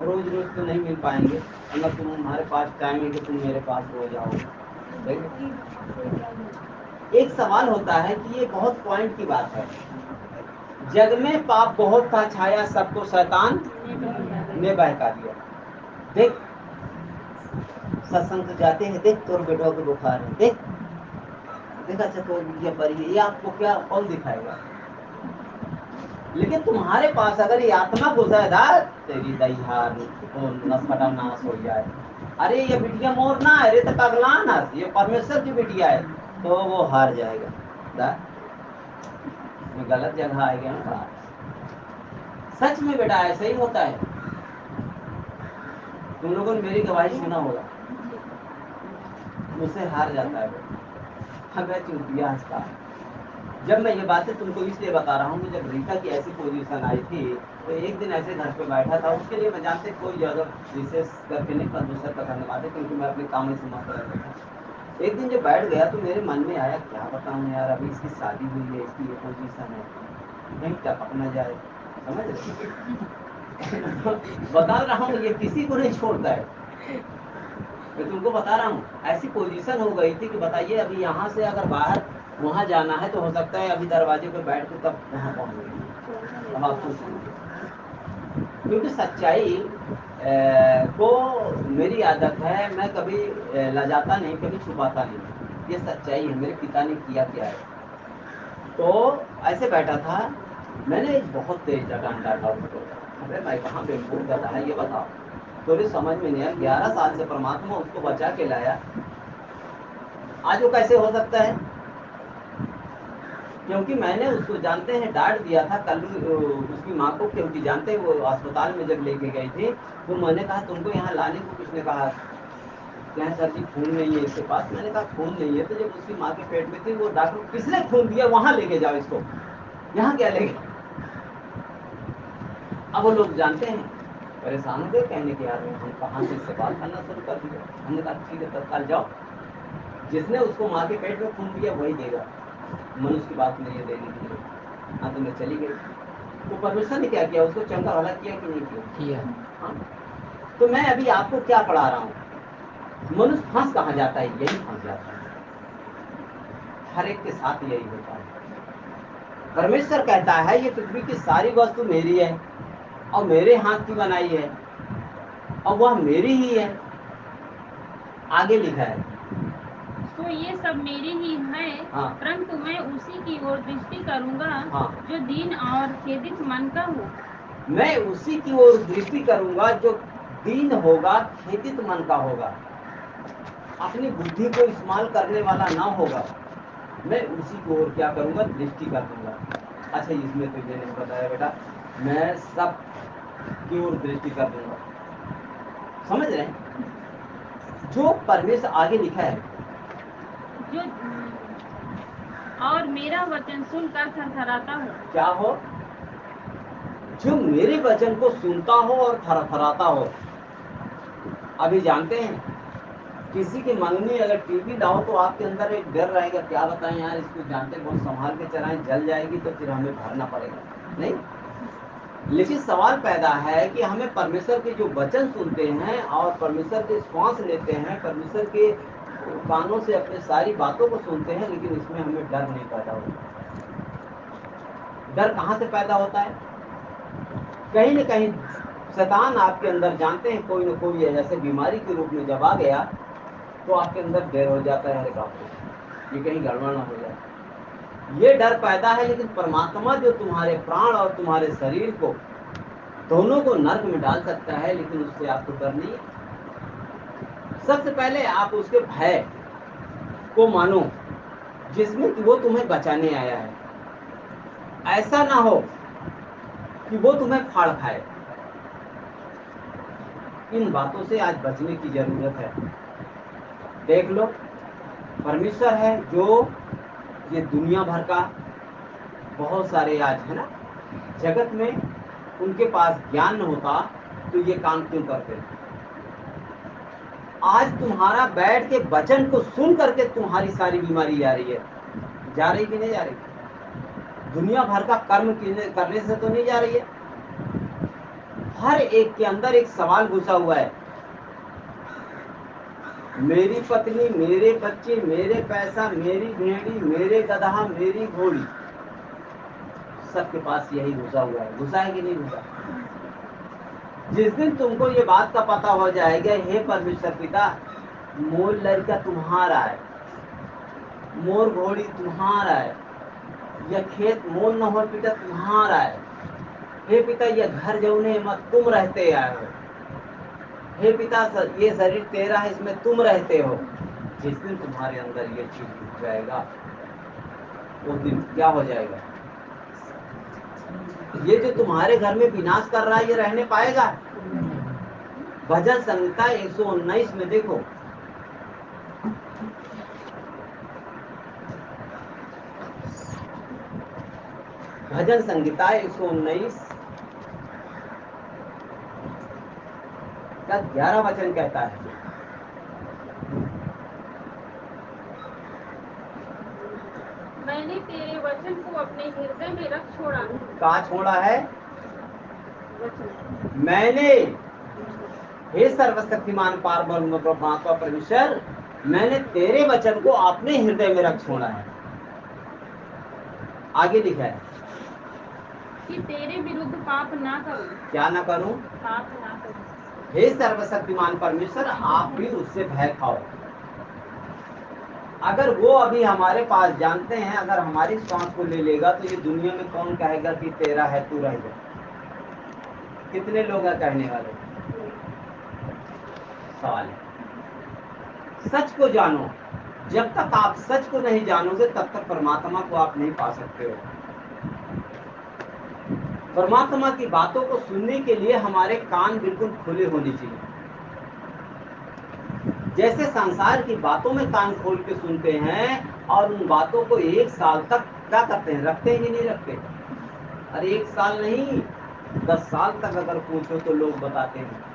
रोज रोज तो नहीं मिल पाएंगे, अगर तुम्हारे पास टाइम है कि तुम मेरे पास रोज आओगे। एक सवाल होता है कि ये बहुत पॉइंट की बात है, जग में पाप बहुत था छाया, सबको शैतान ने बहका दिया। देख सत्संग जाते हैं, देख तोर बेटों को बुखार है, देख देख अच्छा तो ये पर ये आपको क्या कौन दिखाएगा। लेकिन तुम्हारे पास अगर ये आत्मा गुजरदार तेरी दहियार नसपटा नाश हो जाए, अरे ये बिटिया मोर ना है, अरे तो पगला ना, ये परमेश्वर की बिटिया है, तो वो हार जाएगा, गलत जगह आएगा ना। सच में बेटा ऐसा ही होता है, तुम लोगों ने मेरी गवाही सुना होगा, मुझसे हार जाता है हमें चूतिया हंसता। जब मैं ये बातें तुमको इसलिए बता रहा हूँ कि जब रीता की ऐसी पोजीशन आई थी तो एक दिन ऐसे घर पे बैठा था, उसके लिए मैं जानते कोई ज़्यादा विशेष करके नहीं, परमेश्वर का धन्यवाद है क्योंकि मैं अपने काम में से मस्त रहता था। एक दिन जब बैठ गया तो मेरे मन में आया क्या बताऊँ यार, अभी इसकी शादी हुई है, इसकी ये पोजीशन है, कहीं टपक न जाए, समझ रहे बता रहा हूँ ये किसी को नहीं छोड़ता है, मैं तुमको बता रहा हूँ ऐसी पोजीशन हो गई थी कि बताइए अभी यहाँ से अगर बाहर वहाँ जाना है तो हो सकता है अभी दरवाजे पे बैठ के तब वहाँ पहुँच। अब आप सोचिए, क्योंकि सच्चाई को मेरी आदत है, मैं कभी लजाता नहीं, कभी छुपाता नहीं, ये सच्चाई है, मेरे पिता ने किया क्या है। तो ऐसे बैठा था, मैंने एक बहुत तेज डांट डाला उसको, अरे मैं कहाँ बेवकूफ गधा है ये बताओ, तो समझ में नहीं आया, 11 साल से परमात्मा उसको बचा के लाया, आज वो कैसे हो सकता है, क्योंकि मैंने उसको जानते हैं डांट दिया था कल उसकी माँ को, क्योंकि जानते हैं वो अस्पताल में जब लेके गई थी तो मैंने कहा तुमको यहाँ लाने को किसने कहा, क्या सर जी खून नहीं है इसके पास, मैंने कहा खून नहीं है, तो जब उसकी माँ के पेट में थी वो डॉक्टर किसने खून दिया वहां लेके जाओ इसको, यहाँ क्या लेके। अब वो लोग जानते हैं परेशान हो गए, कहने के यार हम कहाँ से इससे बात करना शुरू कर दिया, हमने कहा ठीक है तत्काल जाओ, जिसने उसको माँ के पेट में खून दिया वही देगा, मनुष्य की बात नहीं है देने के लिए। हाँ तो मैं चली गई, तो परमेश्वर ने क्या किया, उसको चंगा वाला किया कि नहीं किया। हाँ? तो मैं अभी आपको क्या पढ़ा रहा हूँ, मनुष्य फंस कहाँ जाता है, यही फंस जाता है, हर एक के साथ यही होता है। परमेश्वर कहता है ये पृथ्वी की सारी वस्तु मेरी है और मेरे हाथ की बनाई है और वह मेरी ही है, आगे लिखा है तो ये सब मेरी ही है। हाँ। परंतु मैं उसी की ओर दृष्टि करूंगा हाँ। जो दीन और खेदित मन का हो। मैं उसी की ओर दृष्टि करूंगा जो दीन होगा, खेदित मन का होगा, अपनी बुद्धि को इस्तेमाल करने वाला ना होगा, मैं उसी की ओर क्या करूंगा, दृष्टि कर दूंगा। अच्छा इसमें तो ये नहीं बताया बेटा, मैं सब की ओर दृष्टि कर दूंगा, समझ रहे हैं, जो परमेश्वर आगे लिखा है, जो और मेरा वचन सुनकर थरथराता हो। क्या हो, जो मेरे वचन को सुनता हो और थरथराता हो। अभी जानते हैं किसी की मंगनी अगर टीवी लाओ तो आपके अंदर एक डर रहेगा, क्या बताएं यार इसको जानते बहुत संभाल के चलाएं, जल जाएगी तो फिर हमें भरना पड़ेगा, नहीं। लेकिन सवाल पैदा है कि हमें परमेश्वर के जो वचन सुनते हैं और परमेश्वर के श्वास लेते हैं, परमेश्वर के कानों से अपने सारी बातों को सुनते हैं, लेकिन इसमें हमें डर नहीं पैदा होता। डर कहाँ से पैदा होता है, कहीं न कहीं शैतान आपके अंदर जानते हैं कोई न कोई ऐसे बीमारी के रूप में जब आ गया तो आपके अंदर डर हो जाता है, अरे बाप रे ये कहीं गड़बड़ ना हो जाए, ये डर पैदा है। लेकिन परमात्मा जो तुम्हारे प्राण और तुम्हारे शरीर को दोनों को नर्क में डाल सकता है, लेकिन उससे आपको डर नहीं है। सबसे पहले आप उसके भय को मानो जिसमें वो तुम्हें बचाने आया है, ऐसा ना हो कि वो तुम्हें फाड़ खाए। इन बातों से आज बचने की जरूरत है। देख लो परमेश्वर है जो ये दुनिया भर का बहुत सारे आज है ना जगत में, उनके पास ज्ञान न होता तो ये काम क्यों करते। आज तुम्हारा बैठ के वचन को सुन करके तुम्हारी सारी बीमारी जा रही है, जा रही कि नहीं जा रही, दुनिया भर का कर्म करने से तो नहीं जा रही है। हर एक के अंदर एक सवाल घुसा हुआ है। मेरी पत्नी, मेरे बच्चे, मेरे पैसा, मेरी भेड़ी, मेरे गधा, मेरी घोड़ी, सबके पास यही घुसा हुआ है। घुसा है कि नहीं घुसा? जिस दिन तुमको ये बात का पता हो जाएगा, हे परमेश्वर पिता, मोर लड़का तुम्हारा है, मोर घोड़ी तुम्हारा है, यह खेत मोर न हो पिता तुम्हारा है, हे पिता ये घर जौने मत तुम रहते आए हो, हे पिता ये शरीर तेरा है, इसमें तुम रहते हो। जिस दिन तुम्हारे अंदर ये चीज घुस जाएगा, वो दिन क्या हो जाएगा? ये जो तुम्हारे घर में विनाश कर रहा है, ये रहने पाएगा? भजन संहिता 119 में देखो, भजन संहिता 119 का 11 वचन कहता है, मैंने तेरे वचन को अपने हृदय में रख छोड़ा। कहाँ छोड़ा है? वचन मैंने, हे सर्वशक्तिमान परमात्मा परमेश्वर, मैंने तेरे वचन को अपने हृदय में रख छोड़ा है। आगे लिखा है कि तेरे विरुद्ध पाप ना करूं। क्या ना करूं? पाप ना करूं। हे सर्वशक्तिमान परमेश्वर, आप भी उससे भय खाओ। अगर वो अभी हमारे पास जानते हैं, अगर हमारी सांस को ले लेगा तो ये दुनिया में कौन कहेगा कि तेरा है, तू रह जा? कितने लोग हैं कहने वाले? सवाल है। सच को जानो। जब तक आप सच को नहीं जानोगे तब तक परमात्मा को आप नहीं पा सकते हो। परमात्मा की बातों को सुनने के लिए हमारे कान बिल्कुल खुले होने चाहिए। जैसे संसार की बातों में कान खोल के सुनते हैं और उन बातों को 1 साल तक क्या करते हैं, रखते हैं कि नहीं रखते? अरे 1 साल नहीं, 10 साल तक अगर पूछो तो लोग बताते हैं।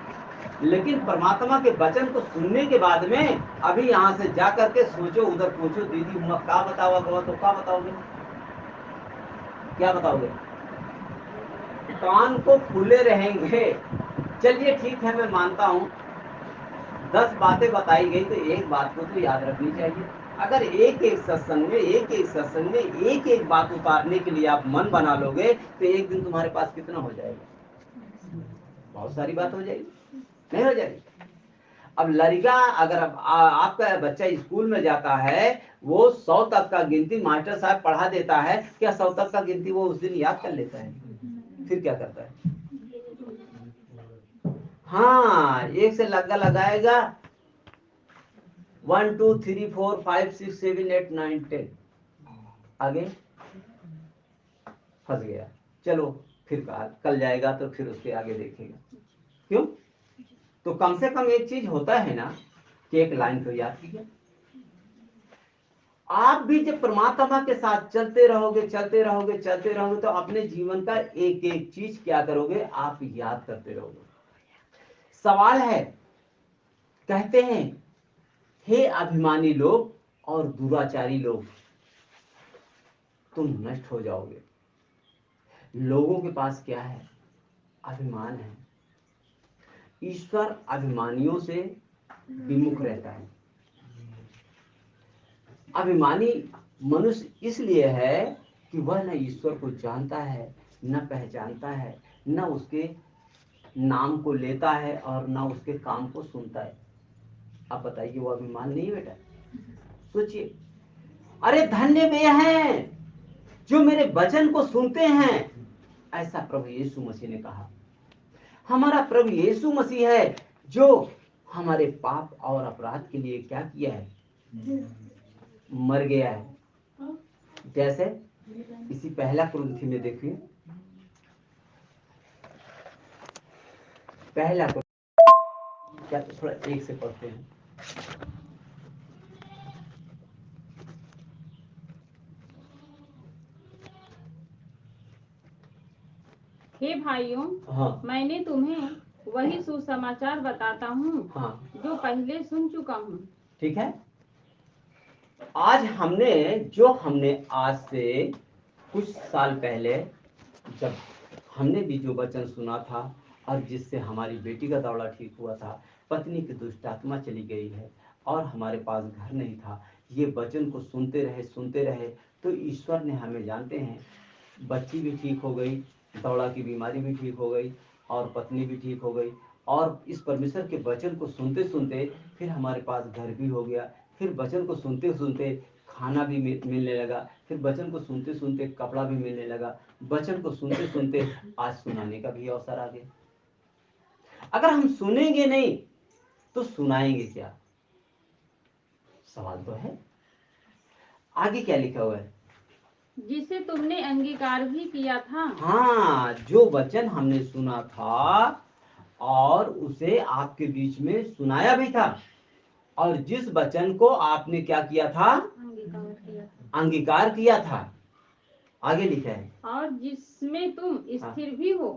लेकिन परमात्मा के वचन को सुनने के बाद में अभी यहाँ से जा करके सोचो, उधर पूछो, दीदी क्या बताओगे, तो क्या बताओगे? क्या बताओगे? कान को खुले रहेंगे। चलिए ठीक है, मैं मानता हूँ 10 बातें बताई गई तो एक बात को तो याद रखनी चाहिए। अगर एक एक सत्संग में एक एक बात उतारने के लिए आप मन बना लोगे तो एक दिन तुम्हारे पास कितना हो जाएगा? बहुत सारी बात हो जाएगी, नहीं हो जाएगी? अब लड़का, अगर आपका बच्चा स्कूल में जाता है, वो 100 तक का गिनती मास्टर साहब पढ़ा देता है, क्या 100 तक का गिनती वो उस दिन याद कर लेता है? फिर क्या करता है? हाँ, एक से लगाएगा 1 2 3 4 5 6 7 8 9 10, आगे फंस गया। चलो फिर कल जाएगा तो फिर उसके आगे देखेगा। क्यों? तो कम से कम एक चीज होता है ना कि एक लाइन तो याद कीजिए। आप भी जब परमात्मा के साथ चलते रहोगे तो अपने जीवन का एक एक चीज क्या करोगे? आप याद करते रहोगे। सवाल है, कहते हैं, हे अभिमानी लोग और दुराचारी लोग, तुम नष्ट हो जाओगे। लोगों के पास क्या है? अभिमान है। ईश्वर अभिमानियों से विमुख रहता है। अभिमानी मनुष्य इसलिए है कि वह न ईश्वर को जानता है, न पहचानता है, न उसके नाम को लेता है और न उसके काम को सुनता है। आप बताइए, वो अभिमान नहीं है बेटा? सोचिए, अरे धन्य वे हैं जो मेरे वचन को सुनते हैं, ऐसा प्रभु यीशु मसीह ने कहा। हमारा प्रभु यीशु मसीह है जो हमारे पाप और अपराध के लिए क्या किया है? मर गया है। जैसे इसी पहला कुरिन्थी में देखिए, पहला क्या, थोड़ा एक से पढ़ते हैं। हे भाइयों, हाँ मैंने तुम्हें वही सुसमाचार बताता हूँ हाँ, जो पहले सुन चुका हूँ। ठीक है। आज हमने आज से कुछ साल पहले जब हमने भी जो वचन सुना था और जिससे हमारी बेटी का दौरा ठीक हुआ था, पत्नी की दुष्ट आत्मा चली गई है और हमारे पास घर नहीं था। ये वचन को सुनते रहे तो ईश्वर ने हमें, जानते हैं, बच्ची भी ठीक हो गई, दौड़ा की बीमारी भी ठीक हो गई और पत्नी भी ठीक हो गई। और इस परमेश्वर के वचन को सुनते सुनते फिर हमारे पास घर भी हो गया। फिर वचन को सुनते सुनते खाना भी मिलने लगा। फिर वचन को सुनते सुनते कपड़ा भी मिलने लगा। वचन को सुनते सुनते आज सुनाने का भी अवसर आ गया। अगर हम सुनेंगे नहीं तो सुनाएंगे क्या? सवाल तो है। आगे क्या लिखा हुआ है? जिसे तुमने अंगीकार भी किया था। हाँ, जो वचन हमने सुना था और उसे आपके बीच में सुनाया भी था, और जिस वचन को आपने क्या किया था? अंगीकार किया था। आगे लिखा है, और जिसमें तुम स्थिर भी हो।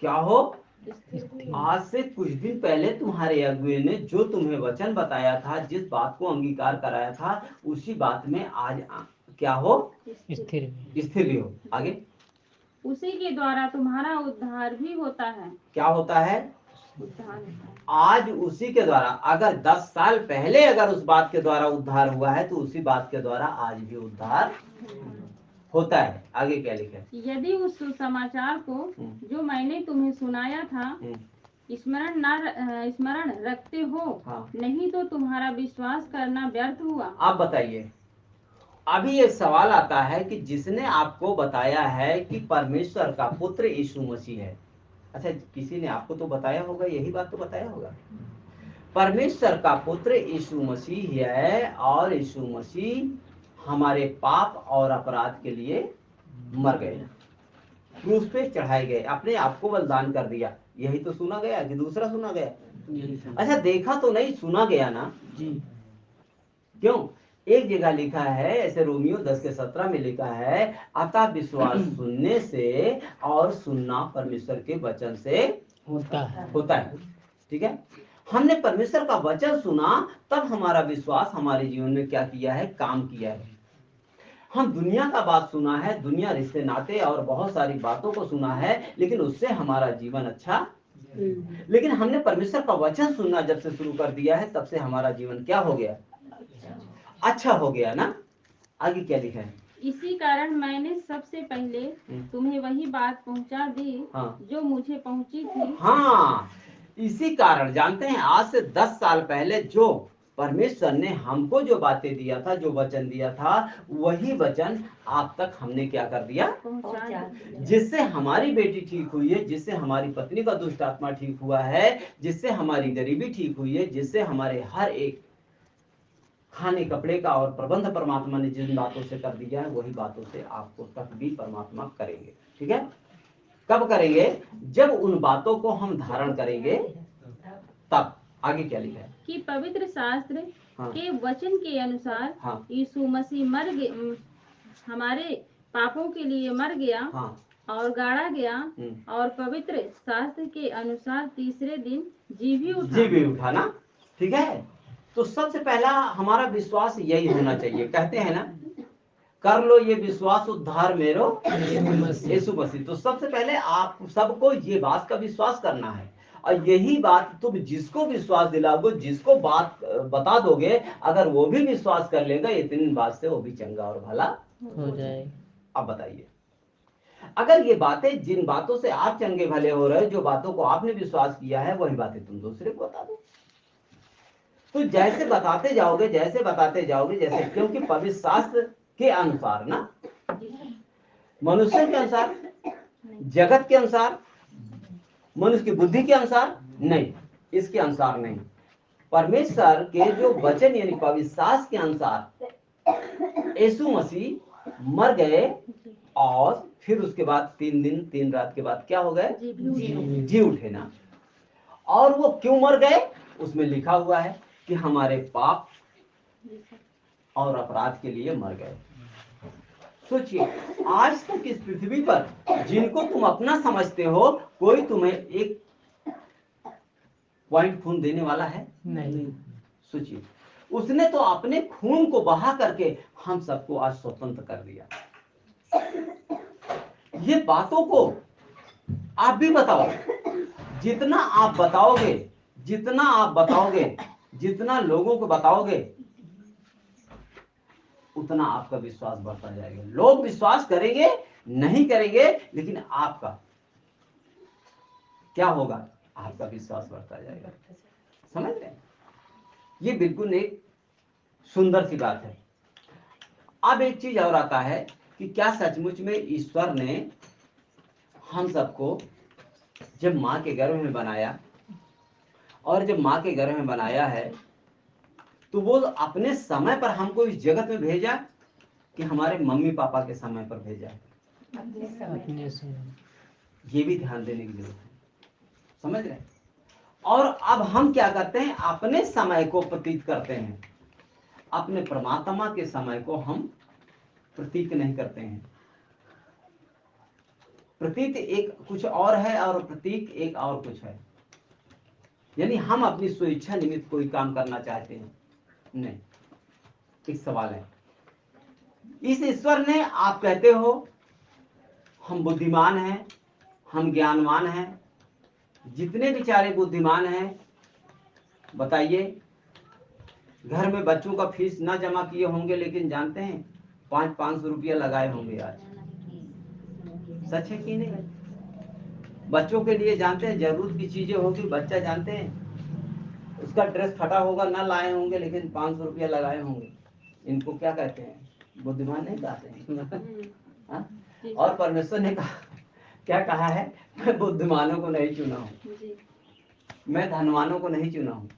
क्या हो? स्थिर। आज से कुछ दिन पहले तुम्हारे अगुए ने जो तुम्हें वचन बताया था, जिस बात को अंगीकार कराया था, उसी बात में आज क्या हो? स्थिर भी हो। आगे, उसी के द्वारा तुम्हारा उद्धार भी होता है। क्या होता है? उद्धार। आज उसी के द्वारा, अगर 10 साल पहले अगर उस बात के द्वारा उद्धार हुआ है तो उसी बात के द्वारा आज भी उद्धार होता है। आगे क्या लिखा है? यदि उस सुसमाचार को जो मैंने तुम्हें सुनाया था स्मरण रखते हो, हाँ। नहीं तो तुम्हारा विश्वास करना व्यर्थ हुआ। आप बताइए, अभी ये सवाल आता है कि जिसने आपको बताया है कि परमेश्वर का पुत्र यीशु मसीह है, अच्छा, किसी ने आपको तो बताया होगा, यही बात तो बताया होगा, परमेश्वर का पुत्र यीशु मसीह है और यीशु मसीह हमारे पाप और अपराध के लिए मर गए, क्रूस पे चढ़ाए गए, अपने आप को बलिदान कर दिया। यही तो सुना गया कि दूसरा सुना गया? अच्छा, देखा तो नहीं, सुना गया ना जी। क्यों? एक जगह लिखा है, ऐसे रोमियो 10:17 में लिखा है, अतः विश्वास सुनने से और सुनना परमेश्वर के वचन से होता है। ठीक है, हमने परमेश्वर का वचन सुना, तब हमारा विश्वास हमारे जीवन में क्या किया है? काम किया है। हम दुनिया का बात सुना है, दुनिया, रिश्ते नाते और बहुत सारी बातों को सुना है, लेकिन उससे हमारा जीवन अच्छा, लेकिन हमने परमेश्वर का वचन सुनना जब से शुरू कर दिया है, तब से हमारा जीवन क्या हो गया? अच्छा हो गया ना। आगे क्या लिखा है? इसी कारण मैंने सबसे पहले तुम्हें वही बात पहुंचा दी। हाँ। जो मुझे पहुंची थी। हाँ, इसी कारण, जानते हैं, आज से 10 साल पहले जो परमेश्वर ने हमको जो बातें दिया था, जो वचन दिया था, वही वचन आप तक हमने क्या कर दिया? पहुंचा। जिससे हमारी बेटी ठीक हुई है, जिससे हमारी पत्नी का दुष्ट आत्मा ठीक हुआ है, जिससे हमारी गरीबी ठीक हुई है, जिससे हमारे हर एक खाने कपड़े का और प्रबंध परमात्मा ने जिन बातों से कर दिया है, वही बातों से आपको तक भी परमात्मा करेंगे। ठीक है, कब करेंगे? जब उन बातों को हम धारण करेंगे तब। आगे क्या लिखा है? कि पवित्र शास्त्र के वचन के अनुसार यीशु मसीह हमारे पापों के लिए मर गया और गाड़ा गया, और पवित्र शास्त्र के अनुसार तीसरे दिन जी भी उठा ना। ठीक है, तो सबसे पहला हमारा विश्वास यही होना चाहिए। कहते हैं ना, कर लो ये विश्वास उद्धार मेरो यीशु मसीह। तो सबसे पहले आप सबको ये बात का विश्वास करना है, और यही बात तुम जिसको विश्वास दिलाओगे, जिसको बात बता दोगे, अगर वो भी विश्वास कर लेगा, इतनी बात से वो भी चंगा और भला हो जाए। अब बताइए, अगर ये बातें, जिन बातों से आप चंगे भले हो रहे, जो बातों को आपने विश्वास किया है, वही बातें तुम दूसरे को बता दो, तो जैसे बताते जाओगे, जैसे, क्योंकि पवित्र शास्त्र के अनुसार ना, मनुष्य के अनुसार, जगत के अनुसार, मनुष्य की बुद्धि के अनुसार नहीं, इसके अनुसार नहीं, परमेश्वर के जो वचन यानी पवित्र शास्त्र के अनुसार यीशु मसीह मर गए, और फिर उसके बाद 3 दिन 3 रात के बाद क्या हो गए? जी उठे ना। और वो क्यों मर गए? उसमें लिखा हुआ है कि हमारे पाप और अपराध के लिए मर गए। सोचिए, आज तक इस पृथ्वी पर जिनको तुम अपना समझते हो, कोई तुम्हें एक पॉइंट खून देने वाला है? नहीं। सोचिए, उसने तो अपने खून को बहा करके हम सबको आज स्वतंत्र कर दिया। ये बातों को आप भी बताओ, जितना आप बताओगे, जितना आप बताओगे, जितना लोगों को बताओगे, उतना आपका विश्वास बढ़ता जाएगा। लोग विश्वास करेंगे नहीं करेंगे, लेकिन आपका क्या होगा, आपका विश्वास बढ़ता जाएगा। समझ रहे हैं? ये बिल्कुल एक सुंदर सी बात है। अब एक चीज और आता है कि क्या सचमुच में ईश्वर ने हम सबको जब माँ के गर्भ में बनाया, और जब माँ के गर्भ में बनाया है, तो वो अपने समय पर हमको इस जगत में भेजा कि हमारे मम्मी पापा के समय पर भेजा है? ये भी ध्यान देने की जरूरत है। समझ रहे हैं? और अब हम क्या करते हैं, अपने समय को प्रतीत करते हैं, अपने परमात्मा के समय को हम प्रतीत नहीं करते हैं। प्रतीत एक कुछ और है और प्रतीक एक और कुछ है। यानी हम अपनी स्वेच्छा निमित्त कोई काम करना चाहते हैं, नहीं। एक सवाल है, इस ईश्वर ने, आप कहते हो हम बुद्धिमान हैं, हम ज्ञानवान हैं, जितने बेचारे बुद्धिमान हैं, बताइए, घर में बच्चों का फीस ना जमा किए होंगे, लेकिन जानते हैं 500-500 रुपया लगाए होंगे आज। सच है कि नहीं? बच्चों के लिए जानते हैं जरूरत की चीजें होगी, बच्चा जानते हैं उसका ड्रेस फटा होगा, ना लाए होंगे, लेकिन 500 रुपया लगाए होंगे। इनको क्या कहते हैं, बुद्धिमान नहीं कहते हैं। और परमेश्वर ने कहा, क्या कहा है, मैं बुद्धिमानों को नहीं चुना हूँ, मैं धनवानों को नहीं चुना हूँ।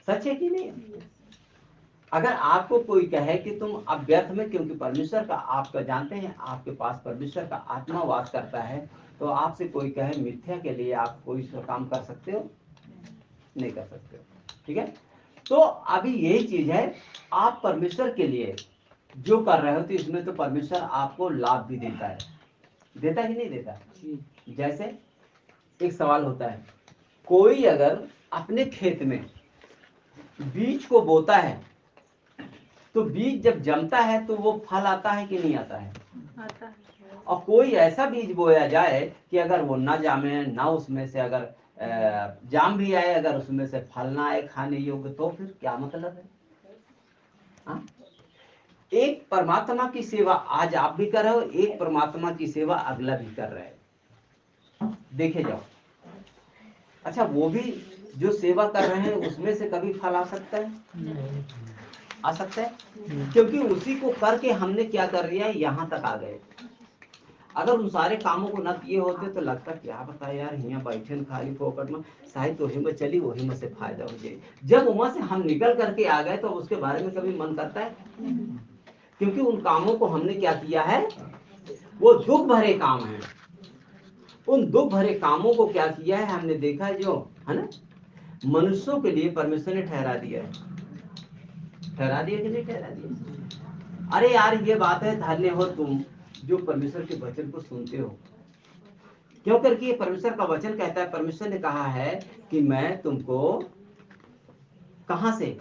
सच है कि नहीं? अगर आपको कोई कहे कि तुम अब व्यर्थ में, क्योंकि परमेश्वर का, आपका जानते हैं आपके पास परमेश्वर का आत्मा वास करता है, तो आपसे कोई कहे मिथ्या के लिए आप कोई काम कर सकते हो? नहीं कर सकते हो। ठीक है? तो अभी यही चीज है, आप परमेश्वर के लिए जो कर रहे हो, तो इसमें तो परमेश्वर आपको लाभ भी देता है। देता ही नहीं देता? जैसे एक सवाल होता है, कोई अगर अपने खेत में बीज को बोता है, तो बीज जब जमता है तो वो फल आता है कि नहीं आता है? आता है। और कोई ऐसा बीज बोया जाए कि अगर वो ना जामे, ना उसमें से अगर जाम भी आए, अगर उसमें से फल ना आए खाने योग्य, तो फिर क्या मतलब है? हा? एक परमात्मा की सेवा आज आप भी कर रहे हो, एक परमात्मा की सेवा अगला भी कर रहे है। देखे जाओ। अच्छा, वो भी जो सेवा कर रहे हैं उसमें से कभी फल आ सकता है? आ सकता है, क्योंकि उसी को करके हमने क्या कर लिया, यहाँ तक आ गए। अगर उन सारे कामों को न किए होते तो लगता क्या बता यार, यहाँ बैठे खाली फोकट में, शायद वही में चली, वही में से फायदा हो जाए। जब वहां से हम निकल करके आ गए तो उसके बारे में कभी मन करता है? क्योंकि उन कामों को हमने क्या किया है, वो दुख भरे काम है। उन दुख भरे कामों को क्या किया है, हमने देखा है, जो है ना, मनुष्यों के लिए परमेश्वर ने ठहरा दिया है। ठहरा दिया कि नहीं ठहरा दिया? अरे यार, ये बात है, धन्य हो तुम जो परमेश्वर के वचन को सुनते हो। क्यों करके परमेश्वर का वचन कहता है, परमेश्वर ने कहा है कि मैं तुमको कहां से,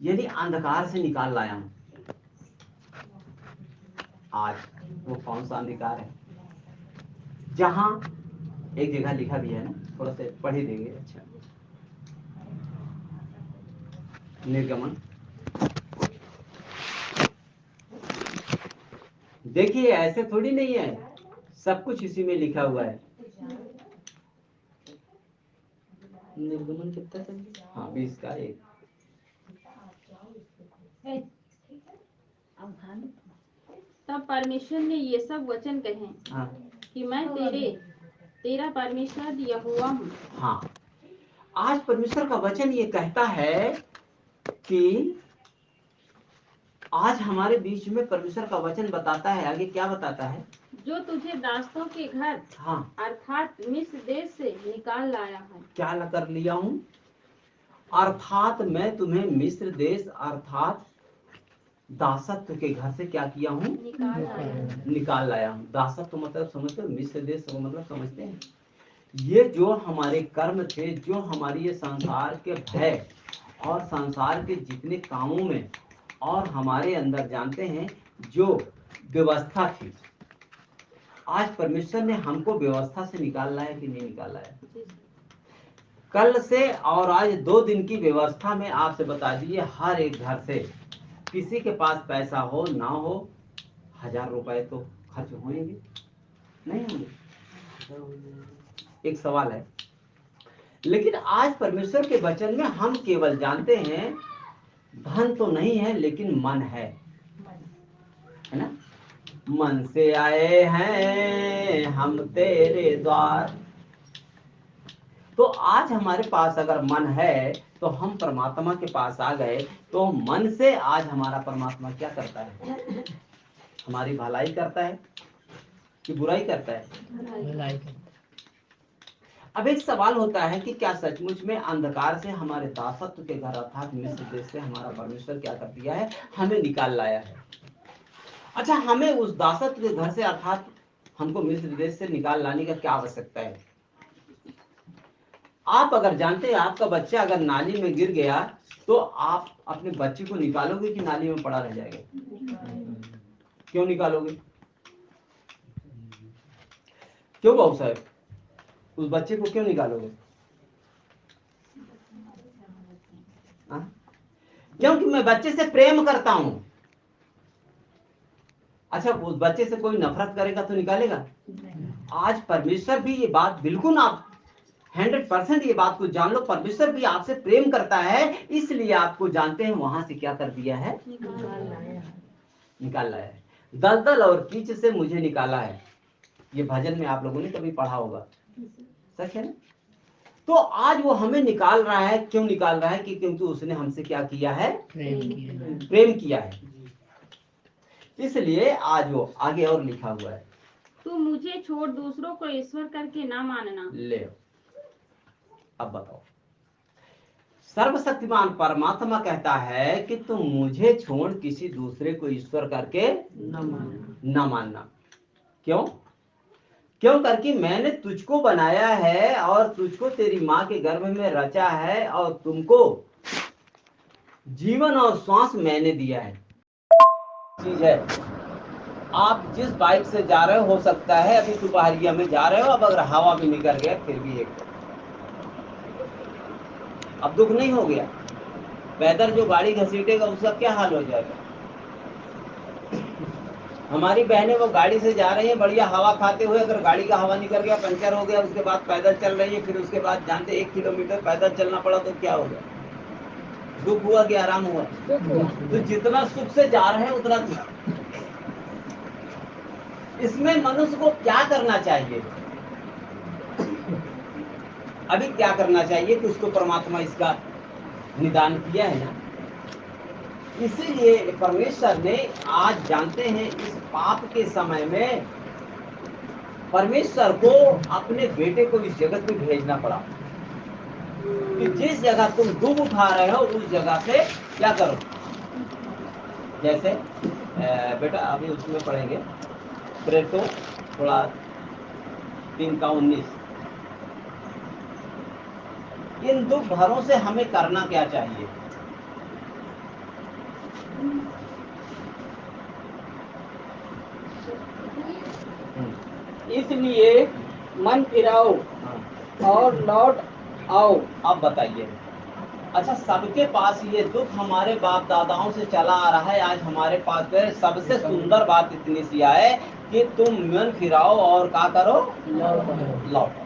यानी अंधकार से निकाल लाया हूं। आज वो कौन सा अंधकार है, जहां एक जगह लिखा भी है ना, थोड़ा सा पढ़ ही देंगे। अच्छा, निर्गमन देखिए, ऐसे थोड़ी नहीं है, सब कुछ इसी में लिखा हुआ है। निर्गमन कितना था? हाँ, 20 का 1। तब परमेश्वर ने ये सब वचन कहे, हाँ, कि मैं तेरा परमेश्वर यहोवा हूँ। हाँ, आज परमेश्वर का वचन ये कहता है कि आज हमारे बीच में परमेश्वर का वचन बताता है, आगे क्या बताता है, जो तुझे दासों के घर, हाँ, अर्थात मिस्र देश से निकाल लाया है। क्या कर लिया हूँ? अर्थात मैं तुम्हें मिस्र देश अर्थात दासत्व के घर से क्या किया हूँ? निकाल लाया हूँ। दासत्व मतलब समझते हो, मिस्र देश मतलब समझते हैं। ये जो हमारे कर्म थे, जो हमारी ये संसार के भय और संसार के जितने कामों में और हमारे अंदर जानते हैं जो व्यवस्था थी, आज परमेश्वर ने हमको व्यवस्था से निकाला है कि नहीं निकाला है? कल से और आज 2 दिन की व्यवस्था में आपसे बता दीजिए, हर एक घर से किसी के पास पैसा हो ना हो, 1000 रुपए तो खर्च होंगे नहीं होंगे? एक सवाल है। लेकिन आज परमेश्वर के वचन में हम केवल जानते हैं धन तो नहीं है लेकिन मन है ना? मन से आए हैं हम तेरे द्वार। तो आज हमारे पास अगर मन है तो हम परमात्मा के पास आ गए। तो मन से आज हमारा परमात्मा क्या करता है? हमारी भलाई करता है कि बुराई करता है? भलाई करता है। अब एक सवाल होता है कि क्या सचमुच में अंधकार से, हमारे दासत्व के घर अर्थात मिस्र देश से हमारा परमेश्वर क्या कर दिया है? हमें निकाल लाया है। अच्छा, हमें उस दासत्व के घर से अर्थात हमको मिस्र देश से निकाल लाने का क्या आवश्यकता है? आप अगर जानते हैं आपका बच्चा अगर नाली में गिर गया तो आप अपने बच्चे को निकालोगे कि नाली में पड़ा रह जाएगा? क्यों निकालोगे? क्यों बाबू साहब, उस बच्चे को क्यों निकालोगे? क्योंकि मैं बच्चे से प्रेम करता हूं। अच्छा, उस बच्चे से कोई नफरत करेगा तो निकालेगा? आज परमेश्वर भी ये बात बिल्कुल आप 100% ये बात को जान लो, परमेश्वर भी आपसे प्रेम करता है, इसलिए आपको जानते हैं वहां से क्या कर दिया है? निकाल लाया है। दलदल और कीच से मुझे निकाला है। ये भजन में आप लोगों ने कभी पढ़ा होगा, सच है ना? तो आज वो हमें निकाल रहा है। क्यों निकाल रहा है? कि क्योंकि उसने हमसे क्या किया है? प्रेम किया है। इसलिए आज वो आगे और लिखा हुआ है, तू मुझे छोड़ दूसरों को ईश्वर करके ना मानना। ले अब बताओ, सर्वशक्तिमान परमात्मा कहता है कि तुम मुझे छोड़ किसी दूसरे को ईश्वर करके न मानना। क्यों? क्यों करके मैंने तुझको बनाया है और तुझको तेरी माँ के गर्भ में रचा है और तुमको जीवन और श्वास मैंने दिया है। चीज है, आप जिस बाइक से जा रहे हो सकता है अभी दोपहरिया में जा रहे हो, अब अगर हवा भी निकल गया फिर भी एक अब दुख नहीं हो गया। पैदल जो गाड़ी घसीटेगा उसका क्या हाल हो जाएगा? हमारी बहनें वो गाड़ी से जा रही हैं बढ़िया हवा खाते हुए, अगर गाड़ी का हवा निकल गया, पंचर हो गया, उसके बाद पैदल चल रही है, फिर उसके बाद जानते 1 किलोमीटर पैदल चलना पड़ा तो क्या हो गया? दुख हुआ कि आराम हुआ? तो जितना सुख से जा रहे हैं उतना इसमें मनुष्य को क्या करना चाहिए? अभी क्या करना चाहिए कि उसको परमात्मा इसका निदान किया है ना। इसीलिए परमेश्वर ने आज जानते हैं इस पाप के समय में परमेश्वर को अपने बेटे को इस जगत में भेजना पड़ा कि जिस जगह तुम दुख उठा रहे हो उस जगह से क्या करो। जैसे बेटा अभी उसमें पढ़ेंगे प्रेतो थोड़ा 3:19, इन दुख भरों से हमें करना क्या चाहिए? इसलिए मन फिराओ और लौट आओ। अब बताइए। अच्छा, सबके पास ये दुख हमारे बाप दादाओं से चला आ रहा है, आज हमारे पास सबसे सुंदर बात इतनी सी है कि तुम मन फिराओ और क्या करो? लौट।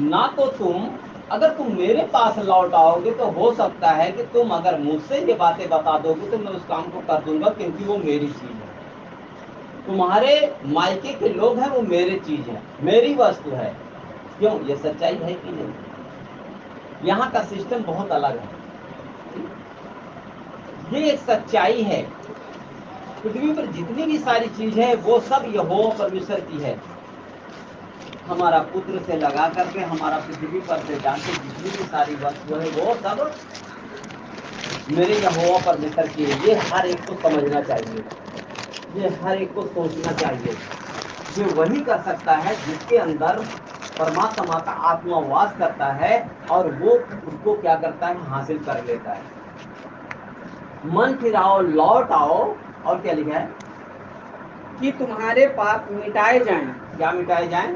ना तो तुम अगर तुम मेरे पास लौट आओगे तो हो सकता है कि तुम अगर मुझसे ये बातें बता दोगे तो मैं उस काम को कर दूंगा, क्योंकि वो मेरी चीज है। तुम्हारे मायके के लोग हैं वो मेरी चीज है, मेरी वस्तु है। क्यों? ये सच्चाई है कि नहीं? यहाँ का सिस्टम बहुत अलग है। ये एक सच्चाई है। पृथ्वी पर जितनी भी सारी चीज है वो सब यहोवा परमेश्वर की है। हमारा पुत्र से लगा करके हमारा पृथ्वी पर से जानते जितनी भी सारी वस्तु है वो सब मेरे यहोवा परमेश्वर की है। ये हर एक को समझना चाहिए, ये हर एक को सोचना चाहिए। ये वही कर सकता है जिसके अंदर परमात्मा का आत्मा वास करता है और वो उसको क्या करता है? हासिल कर लेता है। मन फिराओ, लौट आओ, और क्या लिखा है? कि तुम्हारे पाप मिटाए जाएं। क्या मिटाए जाएं?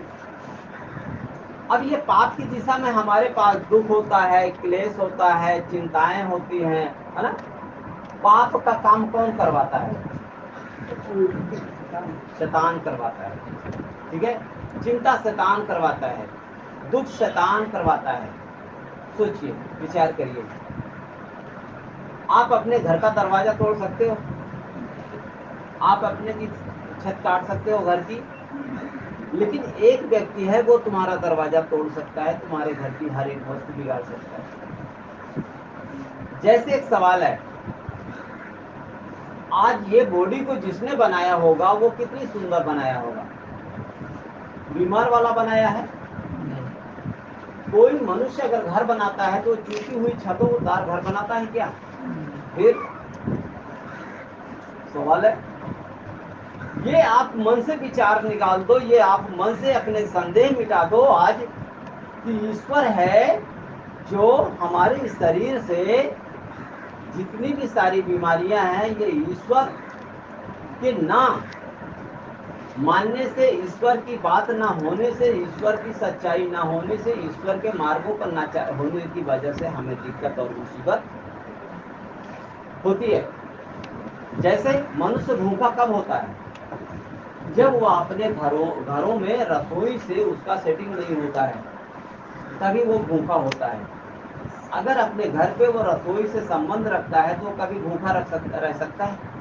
अब ये पाप की दिशा में हमारे पास दुख होता है, क्लेश होता है, चिंताएं होती हैं, है ना? पाप का काम कौन करवाता है? शैतान करवाता है। ठीक है, चिंता शैतान करवाता है, दुख शैतान करवाता है। सोचिए, विचार करिए। आप अपने घर का दरवाजा तोड़ सकते हो, आप अपने की छत काट सकते हो घर की, लेकिन एक व्यक्ति है वो तुम्हारा दरवाजा तोड़ सकता है, तुम्हारे घर की हर एक वस्तु बिगाड़ सकता है। जैसे एक सवाल है, आज ये बॉडी को जिसने बनाया होगा वो कितनी सुंदर बनाया होगा? बीमार वाला बनाया है? कोई मनुष्य अगर घर बनाता है तो टूटी हुई छतों-दार घर बनाता है क्या? फिर सवाल है, ये आप मन से विचार निकाल दो, ये आप मन से अपने संदेह मिटा दो आज कि ईश्वर है जो हमारे शरीर से जितनी भी सारी बीमारियां हैं, ये ईश्वर के ना मानने से, ईश्वर की बात ना होने से, ईश्वर की सच्चाई ना होने से, ईश्वर के मार्गों पर ना होने की वजह से हमें दिक्कत और मुसीबत होती है। जैसे मनुष्य भूखा कब होता है? जब वो अपने घरों में रसोई से उसका सेटिंग नहीं होता है, तभी वो भूखा होता है। अगर अपने घर पे वो रसोई से संबंध रखता है तो कभी भूखा रह सकता है?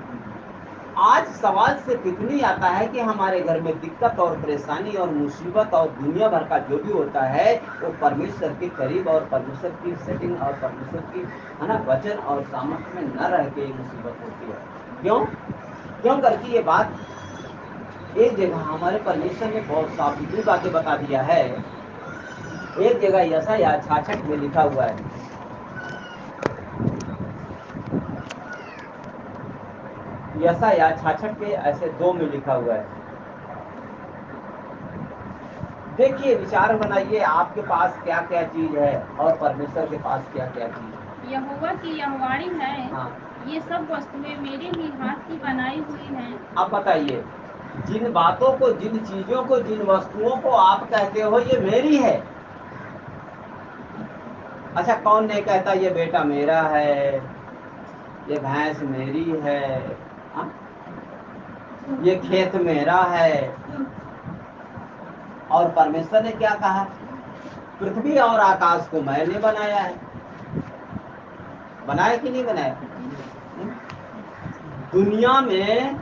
आज सवाल से कितनी आता है कि हमारे घर में दिक्कत और परेशानी और मुसीबत और दुनिया भर का जो भी होता है वो परमेश्वर के करीब और परमेश्वर की सेटिंग और परमेश्वर की, है ना, वचन और सामर्थ्य में न रह के मुसीबत होती है। क्यों करके ये बात एक जगह हमारे परमेश्वर ने बहुत साफ सुथरी बातें बता दिया है। एक जगह यशायाह 66 में लिखा हुआ है, यशायाह 66 के ऐसे 2 में लिखा हुआ है। देखिए, विचार बनाइए, आपके पास क्या क्या चीज है और परमेश्वर के पास क्या क्या चीज है। यहोवा की यह वाणी है, हाँ। ये सब वस्तुएं मेरे ही हाथ की बनाई हुई हैं। अब बताइए, जिन बातों को, जिन चीजों को, जिन वस्तुओं को आप कहते हो ये मेरी है, अच्छा कौन नहीं कहता ये बेटा मेरा है, ये भैंस मेरी है, हा? ये खेत मेरा है। और परमेश्वर ने क्या कहा? पृथ्वी और आकाश को मैंने बनाया है। बनाया कि नहीं बनाया? दुनिया में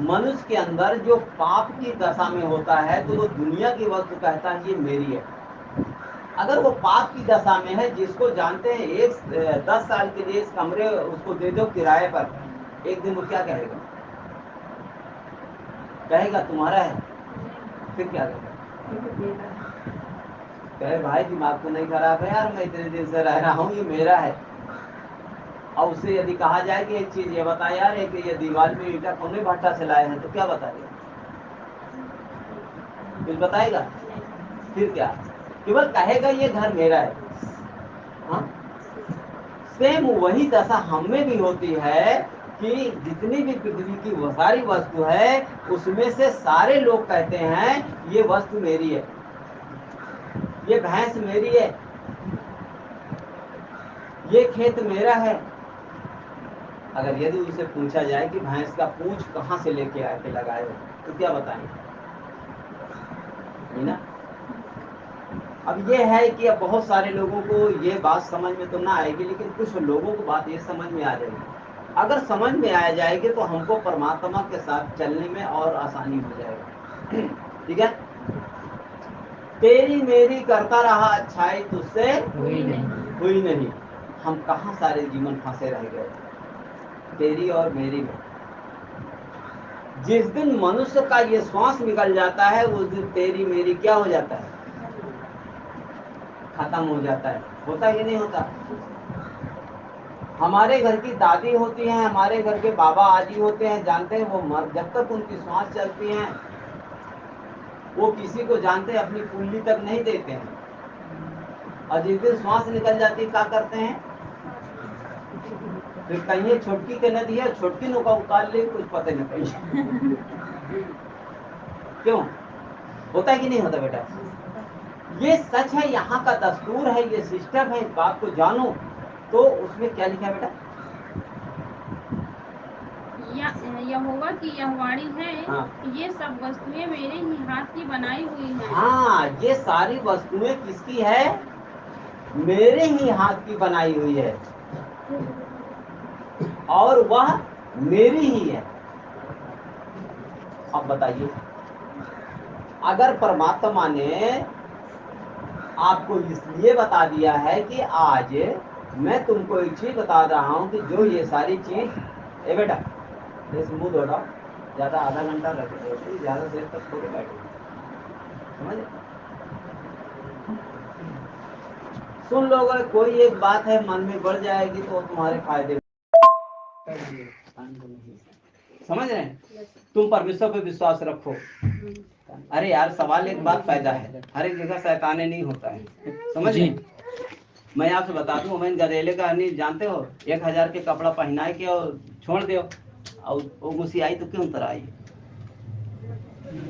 मनुष्य के अंदर जो पाप की दशा में होता है तो वो दुनिया की वस्तु कहता है ये मेरी है। अगर वो पाप की दशा में है, जिसको जानते हैं 10 साल के लिए इस कमरे उसको दे दो किराए पर, एक दिन वो क्या कहेगा? कहेगा तुम्हारा है। फिर क्या कहेगा? कहे भाई दिमाग तो नहीं खराब है यार, मैं इतने दिन से रह रहा हूँ, ये मेरा है। और उससे यदि कहा जाए कि एक चीज ये बता यार, एक ये दीवार में ईटा कौन भट्टा से लाए हैं, तो क्या बताएगा? कुछ बताएगा? फिर क्या? केवल कहेगा ये घर मेरा है। हाँ? सेम वही दशा हम में भी होती है कि जितनी भी पृथ्वी की वो सारी वस्तु है उसमें से सारे लोग कहते हैं ये वस्तु मेरी है, ये भैंस मेरी है, ये खेत मेरा है। अगर यदि उसे पूछा जाए कि भैंस का पूंछ कहाँ से लेके आके लगाए हो, तो क्या बताएंगे? ना? अब ये है कि अब बहुत सारे लोगों को ये बात समझ में तो ना आएगी, लेकिन कुछ लोगों को बात ये समझ में आ जाएगी। अगर समझ में आ जाएगी तो हमको परमात्मा के साथ चलने में और आसानी हो जाएगा। ठीक है? तेरी मेरी करता रहा अच्छाई, तुझसे हुई नहीं। हम कहाँ सारे जीवन फंसे रह गए तेरी और मेरी में। जिस दिन मनुष्य का ये श्वास निकल जाता है उस दिन तेरी मेरी क्या हो जाता है? खत्म हो जाता है। होता कि नहीं होता? हमारे घर की दादी होती हैं, हमारे घर के बाबा आजी होते हैं, जानते हैं वो जब तक उनकी श्वास चलती है वो किसी को जानते हैं अपनी कुंडली तक नहीं देते हैं। और जिस दिन श्वास निकल जाती क्या करते हैं? फिर कहीं छोटकी के नदी है, छोटकी नौका उतार ले, कुछ पता नहीं कहीं। क्यों होता है कि नहीं होता बेटा? ये सच है, यहाँ का दस्तूर है, ये सिस्टम है, इस बात को जानो। तो उसमें क्या लिखा है बेटा? यहोवा की यह वाणी है, हाँ। ये सब वस्तुएं मेरे ही हाथ की बनाई हुई हैं। हाँ, ये सारी वस्तुएं किसकी है? मेरे ही हाथ की बनाई हुई है, और वह मेरी ही है। अब बताइए, अगर परमात्मा ने आपको इसलिए बता दिया है कि आज मैं तुमको एक चीज बता रहा हूं कि जो ये सारी चीज, ए बेटा मुंह धोड़ा, ज्यादा आधा घंटा रखे, ज्यादा देर तक थोड़े बैठे, समझ? सुन लोगे, कोई एक बात है मन में बढ़ जाएगी तो तुम्हारे फायदे, समझ रहे हैं? तुम परमेश्वर पे विश्वास रखो। अरे यार, सवाल एक बात पैदा है, हर एक जगह सहकाने नहीं होता है, समझ रहे? मैं आपसे बता दूं, मैं गधेले का नहीं जानते हो, 1000 के कपड़ा पहनाए के और छोड़ दो, और वो मुसी आई तो क्यों तरह आई,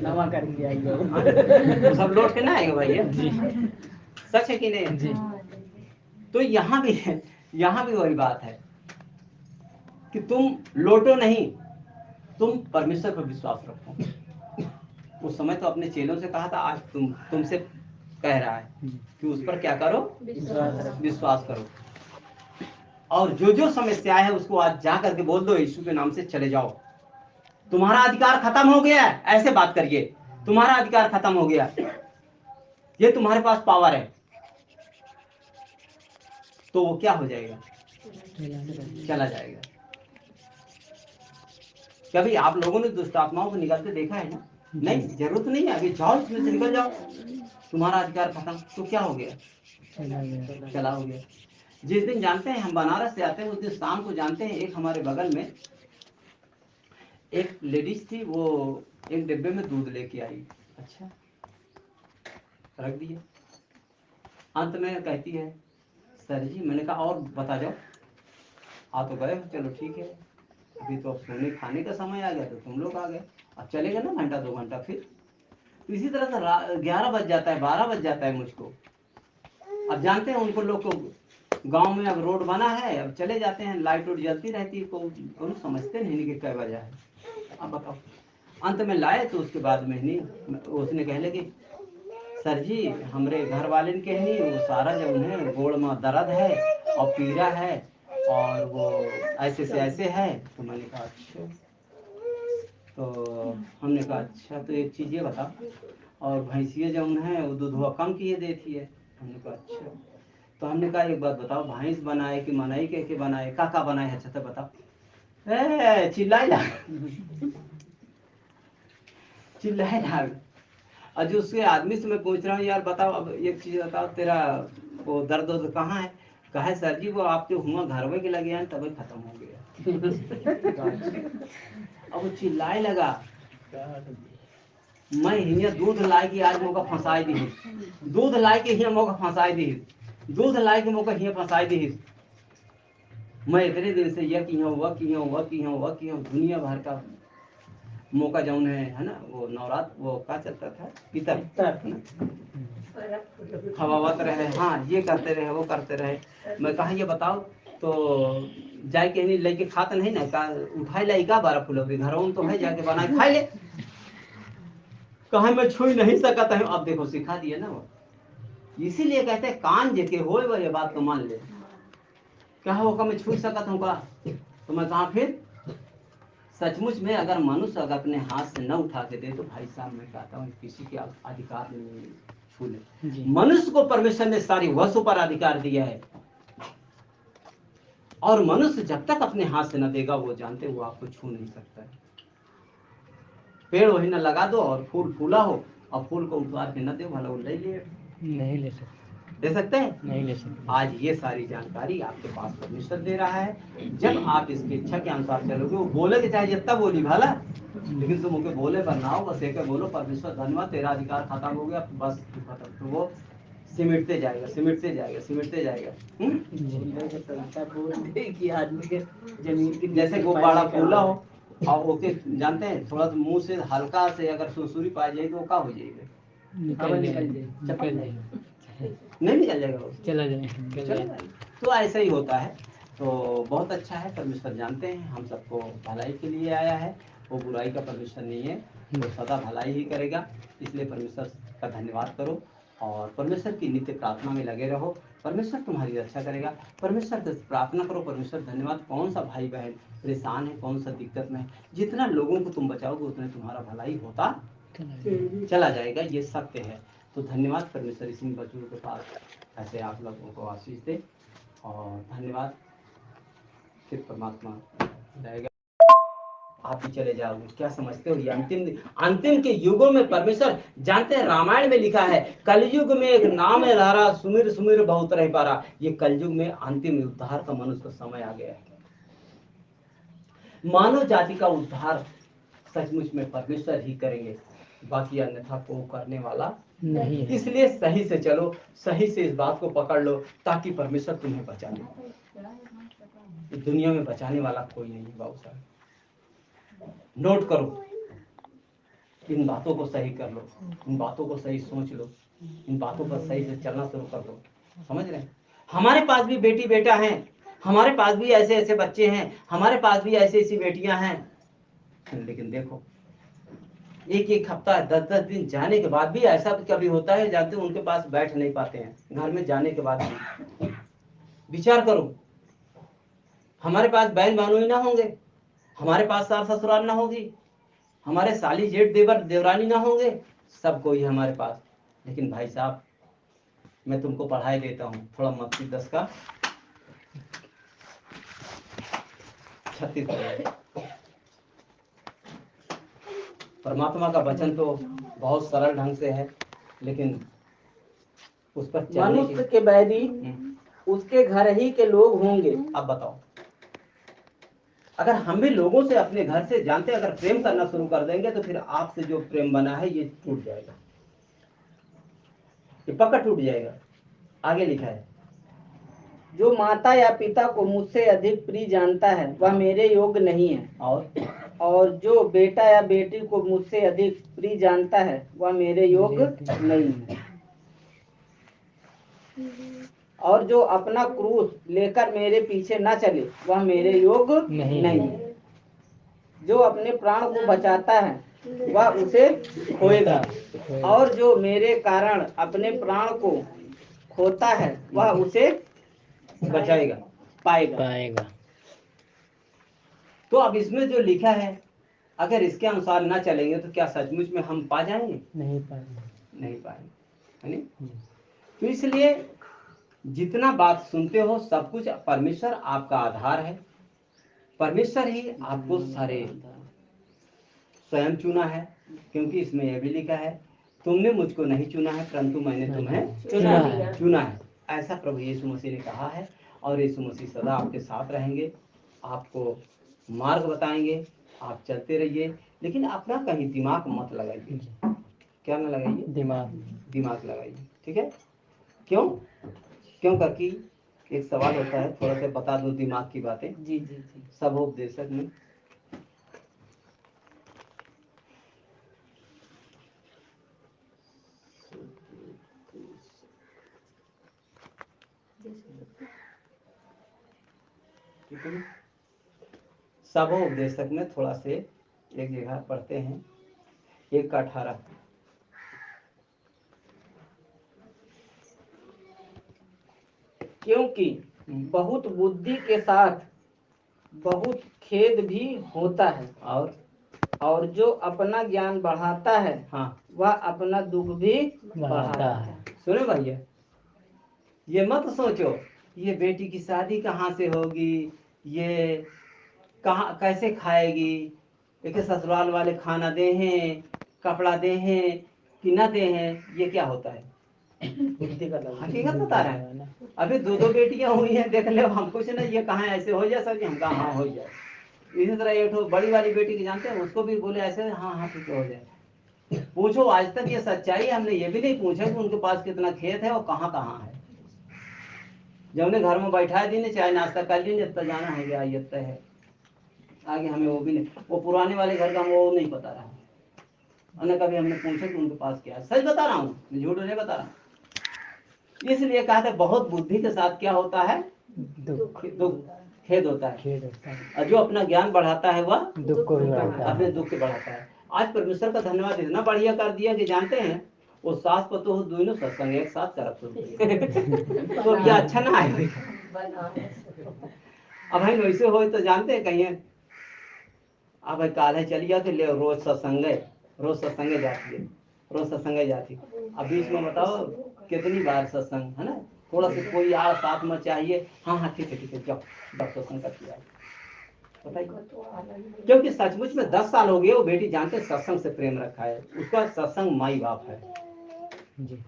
नवा करके आई तो सब लौट के ना आएगा भैया। सच है कि नहीं जी? तो यहाँ भी वही बात है कि तुम लौटो नहीं, तुम परमेश्वर पर विश्वास रखो। उस समय तो अपने चेलों से कहा था, आज तुमसे कह रहा है कि उस पर क्या करो? विश्वास करो। और जो जो समस्या है उसको आज जा करके बोल दो, यीशु के नाम से चले जाओ, तुम्हारा अधिकार खत्म हो गया है। ऐसे बात करिए, तुम्हारा अधिकार खत्म हो गया, ये तुम्हारे पास पावर है। तो वो क्या हो जाएगा? चला जाएगा। कभी आप लोगों ने दुष्ट आत्माओं को निकलते देखा है ना? नहीं, जरूरत नहीं है, अभी जाओ इसमें से निकल जाओ, तुम्हारा अधिकार खत्म। तो क्या हो गया? चला हो गया। जिस दिन जानते हैं हम बनारस से आते हैं, उस दिन शाम को जानते हैं, एक हमारे बगल में एक लेडीज थी, वो एक डिब्बे में दूध लेके आई। अच्छा, रख दिया। अंत में कहती है, सर जी, मैंने कहा और बता जाओ। आ तो गए, चलो ठीक है, अभी तो अब सोने खाने का समय आ गया, तो तुम लोग आ गए, अब चलेगा ना घंटा 2 घंटा। फिर तो इसी तरह से 11 बज जाता है, 12 बज जाता है मुझको। अब जानते हैं उनको लोग को, गांव में अब रोड बना है, अब चले जाते हैं, लाइट उट जलती रहती है, को समझते नहीं कि क्या वजह है। अब बताओ, अंत में लाए तो उसके बाद में नहीं, उसने कह लगे, सर जी हमरे घर वाले ने कहनी, वो सारा जो उन्हें गोड़ में दर्द है और पीड़ा है, और वो ऐसे से ऐसे है। तो मैंने कहा अच्छा, तो हमने कहा अच्छा, तो एक चीज़ ये बता, और भैंसिया जो है वो दूधवा कम किए देती है। हमने कहा अच्छा, तो हमने कहा एक बात बताओ, भैंस बनाए कि मनई के बनाए, का बनाए? अच्छा तो बताओ। चिल्लाए ला चिल्लाए ला। और जो उसके आदमी से मैं पूछ रहा हूँ, यार बताओ, अब एक चीज बताओ, तेरा वो दर्द वर्द कहाँ है? कहा सर जी वो आपके हुआ घर में के लगे हैं, तभी खत्म हो गया। अब वो चिल्लाए लगा, मैं हिया दूध लाए की आज मौका फंसाई दी, दूध लाए के हिया मौका फंसाई दी, दूध लाए के मौका हिया फंसाई दी। मैं इतने दिन से यह किया हुआ दुनिया भर का मौका जौन है ना, वो नवरात्र वो क्या चलता था, पितर खवावत रहे, हाँ ये करते रहे, वो करते रहे। मैं कहा ये बताओ, तो जाए के नहीं लेके खाते नहीं ना, का उठाई लाई का 12 फुलौरी घरों तो है, जाके बना खाई ले। कहा मैं छू नहीं सकता हूँ। अब देखो सिखा दिया ना वो, इसीलिए कहते हैं कान जेके होए वो ये बात तो मान ले। कहा वो का मैं छू सकता हूँ का, तो मैं कहा फिर सचमुच में अगर मनुष्य अगर अपने हाथ से न उठा के दे, तो भाई साहब मैं कहता हूँ किसी के अधिकार नहीं छू ले। मनुष्य को परमेश्वर ने सारी वस्तु पर अधिकार दिया है, और मनुष्य जब तक अपने हाथ से न देगा, वो जानते वो आपको छू नहीं सकता है। पेड़ वही न लगा दो और फूल फूला हो, और फूल को उतार के न दे, भला वो नहीं ले सकते, दे सकते हैं? नहीं ले सकते। आज ये सारी जानकारी आपके पास परमेश्वर दे रहा है, जब आप इसकी इच्छा के अनुसार चलोगे। वो बोले कि चाहे जितना बोली भला, लेकिन तुम उनके बोले पर ना हो, बस एक बोलो, परमेश्वर धन्यवाद तेरा अधिकार खत्म हो गया, बस खत्म। तो वो सिमटते जाएगा, सिमटते जाएगा, सिमटते जाएगा। आदमी के जमीन की जैसे गुब्बारा फूला हो और ओके जानते हैं, थोड़ा सा मुंह से हल्का से अगर सुरसुरी पा जाएगी तो वो क्या हो जाएगा? निकल जाएगा, नहीं निकल जाएगा वो, चला जाएगा। तो ऐसा ही होता है। तो बहुत अच्छा है, परमेश्वर जानते हैं हम सबको भलाई के लिए आया है, वो बुराई का परमेश्वर नहीं है, वो सदा भलाई ही करेगा। इसलिए परमेश्वर का धन्यवाद करो और परमेश्वर की नित्य प्रार्थना में लगे रहो, परमेश्वर तुम्हारी रक्षा करेगा। परमेश्वर से प्रार्थना करो, परमेश्वर धन्यवाद। कौन सा भाई बहन परेशान है, कौन सा दिक्कत में है, जितना लोगों को तुम बचाओगे उतना तुम्हारा भलाई होता चला जाएगा, ये सत्य है। तो धन्यवाद परमेश्वर इसी बच्चों के पास ऐसे आप लोगों को आशीष दे और धन्यवाद। फिर परमात्मा जाएगा, आप ही चले जाओगे। क्या समझते हो? ये अंतिम के युगों में परमेश्वर जानते हैं, रामायण में लिखा है कलयुग में एक नाम है धारा, सुमिर सुमिर बहुत रह पारा। ये कलयुग में अंतिम उद्धार का मनुष्य का समय आ गया है। मानव जाति का उद्धार सचमुच में परमेश्वर ही करेंगे, बाकी अन्यथा को करने वाला नहीं। इसलिए सही से चलो, सही से इस बात को पकड़ लो, ताकि परमेश्वर तुम्हें बचा ले। दुनिया में बचाने वाला कोई नहीं है बाबू साहब। नोट करो, इन बातों को सही कर लो, इन बातों को सही सोच लो, इन बातों पर सही से चलना शुरू कर दो। समझ रहे हैं? हमारे पास भी बेटी बेटा हैं, हमारे पास भी ऐसे ऐसे बच्चे हैं, हमारे पास भी ऐसी ऐसी बेटियां हैं, लेकिन देखो एक एक हफ्ता 10-10 दिन जाने के बाद भी ऐसा कभी होता है, जाते उनके पास बैठ नहीं पाते हैं घर में जाने के बाद भी। विचार करो, हमारे पास बहन भाई ना होंगे, हमारे पास सास ससुराल ना होगी, हमारे साली जेठ देवर देवरानी ना होंगे, सब कोई है हमारे पास। लेकिन भाई साहब मैं तुमको पढ़ाई देता हूँ थोड़ा मत्ती 10 का 36। परमात्मा का वचन तो बहुत सरल ढंग से है, लेकिन उस पर मनुष्य के बैरी उसके घर ही के लोग होंगे। अब बताओ, अगर हम भी लोगों से अपने घर से जानते अगर प्रेम करना शुरू कर देंगे तो फिर आपसे जो प्रेम बना है ये टूट जाएगा, ये पक्का टूट जाएगा। आगे लिखा है, जो माता या पिता को मुझसे अधिक प्रिय जानता है वह मेरे योग्य नहीं है, और जो बेटा या बेटी को मुझसे अधिक प्रिय जानता है वह मेरे योग्य नहीं है, और जो अपना क्रूस लेकर मेरे पीछे न चले वह मेरे योग्य नहीं है। जो अपने प्राण को बचाता है वह उसे खोएगा, और जो मेरे कारण अपने प्राण को खोता है वह उसे बचाएगा, पाएगा। तो अब इसमें जो लिखा है अगर इसके अनुसार ना चलेंगे तो क्या सचमुच में हम पा जाएंगे? नहीं पाएंगे, है नहीं? तो इसलिए जितना बात सुनते हो सब कुछ परमेश्वर आपका आधार है, परमेश्वर ही आपको सारे स्वयं चुना है, क्योंकि इसमें यह भी लिखा है तुमने मुझको नहीं चुना है परंतु मैंने तुम्हें चुना है। ऐसा प्रभु यीशु मसीह ने कहा है, और यीशु मसीह सदा आपके साथ रहेंगे, आपको मार्ग बताएंगे, आप चलते रहिए, लेकिन अपना कहीं दिमाग मत लगाइए। क्या ना लगाइए? दिमाग लगाइए, ठीक है? क्यों करके एक सवाल होता है, थोड़ा सा बता दो दिमाग की बातें। जी। सब उपदेशक में सब उपदेशक में थोड़ा से एक जगह पढ़ते हैं 1:18, क्योंकि बहुत बुद्धि के साथ बहुत खेद भी होता है, और जो अपना ज्ञान बढ़ाता है वह अपना दुख भी बढ़ाता है। सुनो भैया, ये मत सोचो ये बेटी की शादी कहाँ से होगी, ये कहाँ कैसे खाएगी, एक ससुराल वाले खाना दे हैं, कपड़ा दे हैं कि ना दे हैं, ये क्या होता है? हकीकत बता रहा है। अभी 2 बेटियां हुई हैं, देख ले हम कुछ ना, ये कहाँ ऐसे हो जाए सर, हम कहाँ हो जाए। इसी तरह एक बड़ी वाली बेटी की जानते हैं, उसको भी बोले ऐसे हाँ ठीक हो जाए, पूछो आज तक ये सच्चाई, हमने ये भी नहीं पूछा कि उनके पास कितना खेत है और कहाँ कहाँ है। जब उन्हें घर में बैठा दी चाहे नाश्ता कर लीजिए, इतना जाना है क्या, इतना है आगे हमें वो भी नहीं, वो पुराने वाले घर का वो नहीं पता रहा। और कभी हमने पूछा कि उनके पास क्या है। सच बता रहा हूँ, झूठ नहीं बता रहा। इसलिए कहा था बहुत बुद्धि के साथ क्या होता है, दुख खेद होता है। और जो अपना ज्ञान बढ़ाता है वह दुख को बढ़ाता है, अपने दुख को बढ़ाता है। आज परमेश्वर का धन्यवाद इतना बढ़िया कर दिया कि जानते हैं वो सास पतो दोनों सत्संग एक साथ करते तो ये अच्छा ना है। अब भाई वैसे हो तो जानते हैं कहीं अब भाई काल है चली जाती ले रोज सत्संग जाती है, रोज सत्संग जाती। अब बीच में बताओ कितनी बार सत्संग है ना, थोड़ा सा कोई यार साथ में चाहिए, हाँ ठीक है जाओ सत्संग करती है। क्योंकि सचमुच में 10 साल हो गए वो बेटी जानते सत्संग से प्रेम रखा है, उसका सत्संग माई बाप है जी।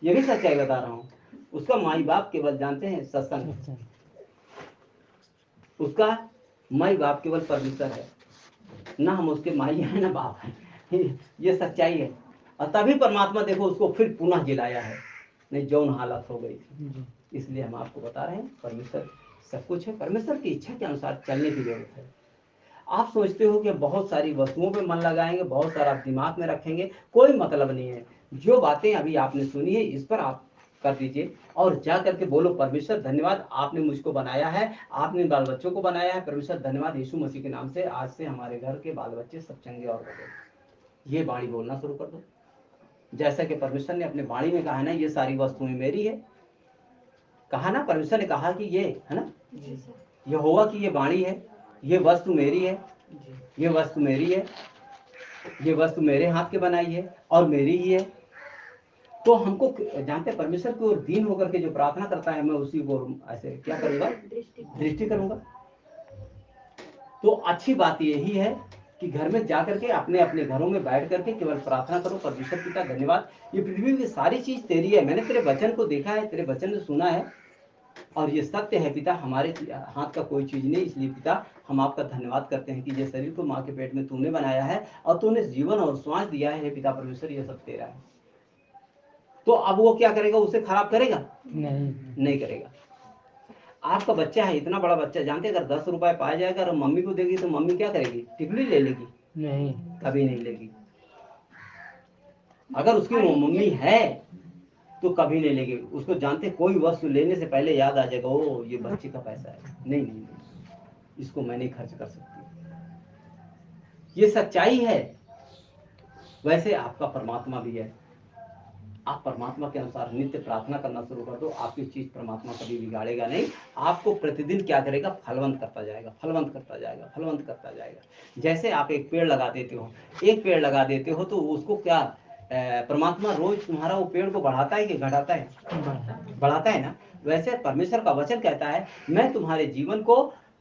ये भी सच्चाई बता रहा हूँ, उसका माई बाप केवल जानते हैं सत्संग, उसका माई बाप केवल परमेश्वर है ना, हम उसके माई है ना बाप है। ये सच्चाई है। और तभी परमात्मा देखो उसको फिर पुनः जिलाया है, नहीं जौन हालत हो गई थी। इसलिए हम आपको बता रहे हैं परमेश्वर सब कुछ है, परमेश्वर की इच्छा के अनुसार चलने की जरूरत है। आप सोचते हो कि बहुत सारी वस्तुओं पे मन लगाएंगे, बहुत सारा दिमाग में रखेंगे, कोई मतलब नहीं है। जो बातें अभी आपने सुनी है इस पर आप कर दीजिए और जा करके बोलो परमेश्वर धन्यवाद, आपने मुझको बनाया है, आपने बाल बच्चों को बनाया है, परमेश्वर धन्यवाद यीशु मसीह के नाम से आज से हमारे घर के बाल बच्चे सब चंगे और बड़े। ये वाणी बोलना शुरू कर दो, जैसा कि परमेश्वर ने अपने वाणी में कहा है ना, ये सारी वस्तुएं मेरी है। कहा ना, परमेश्वर ने कहा कि ये है ना, यहोवा की ये वाणी है, ये वस्तु मेरी है, ये वस्तु मेरी है, ये वस्तु मेरे हाथ के बनाई है और मेरी ही है। तो हमको जानते परमेश्वर की ओर दीन होकर के जो प्रार्थना करता है मैं उसी को ऐसे क्या करूंगा, दृष्टि करूंगा। तो अच्छी बात यही है कि घर में जाकर के अपने अपने घरों में बैठ करके केवल प्रार्थना करो, परमेश्वर पिता धन्यवाद ये पृथ्वी की सारी चीज तेरी है, मैंने तेरे वचन को देखा है, तेरे वचन ने सुना है और ये सत्य है पिता, हमारे हाथ का कोई चीज नहीं। इसलिए पिता हम आपका धन्यवाद करते हैं कि ये शरीर को माँ के पेट में तूने बनाया है और तूने जीवन और श्वास दिया है पिता परमेश्वर, ये सब तेरा है। तो अब वो क्या करेगा, उसे खराब करेगा? नहीं करेगा। आपका बच्चा है, इतना बड़ा बच्चा, जानते अगर 10 रुपए पाया जाएगा और मम्मी को देगी तो मम्मी क्या करेगी, टिकली ले लेगी? नहीं, कभी नहीं लेगी। अगर उसकी मम्मी है तो कभी नहीं लेगी उसको। जानते कोई वस्तु लेने से पहले याद आ जाएगा ओ ये बच्चे का पैसा है, नहीं इसको मैं नहीं खर्च कर सकती। ये सच्चाई है। वैसे आपका परमात्मा भी है, आप परमात्मा के अनुसार नित्य प्रार्थना करना शुरू कर दो, आपकी चीज परमात्मा कभी बिगाड़ेगा नहीं। आपको प्रतिदिन क्या करेगा, फलवंत करता जाएगा, फलवंत करता जाएगा, फलवंत करता जाएगा। जैसे आप एक पेड़ लगा देते हो, एक पेड़ लगा देते हो तो उसको क्या परमात्मा रोज तुम्हारा वो पेड़ को बढ़ाता है कि घटाता है? बढ़ाता है ना। वैसे परमेश्वर का वचन कहता है मैं तुम्हारे जीवन को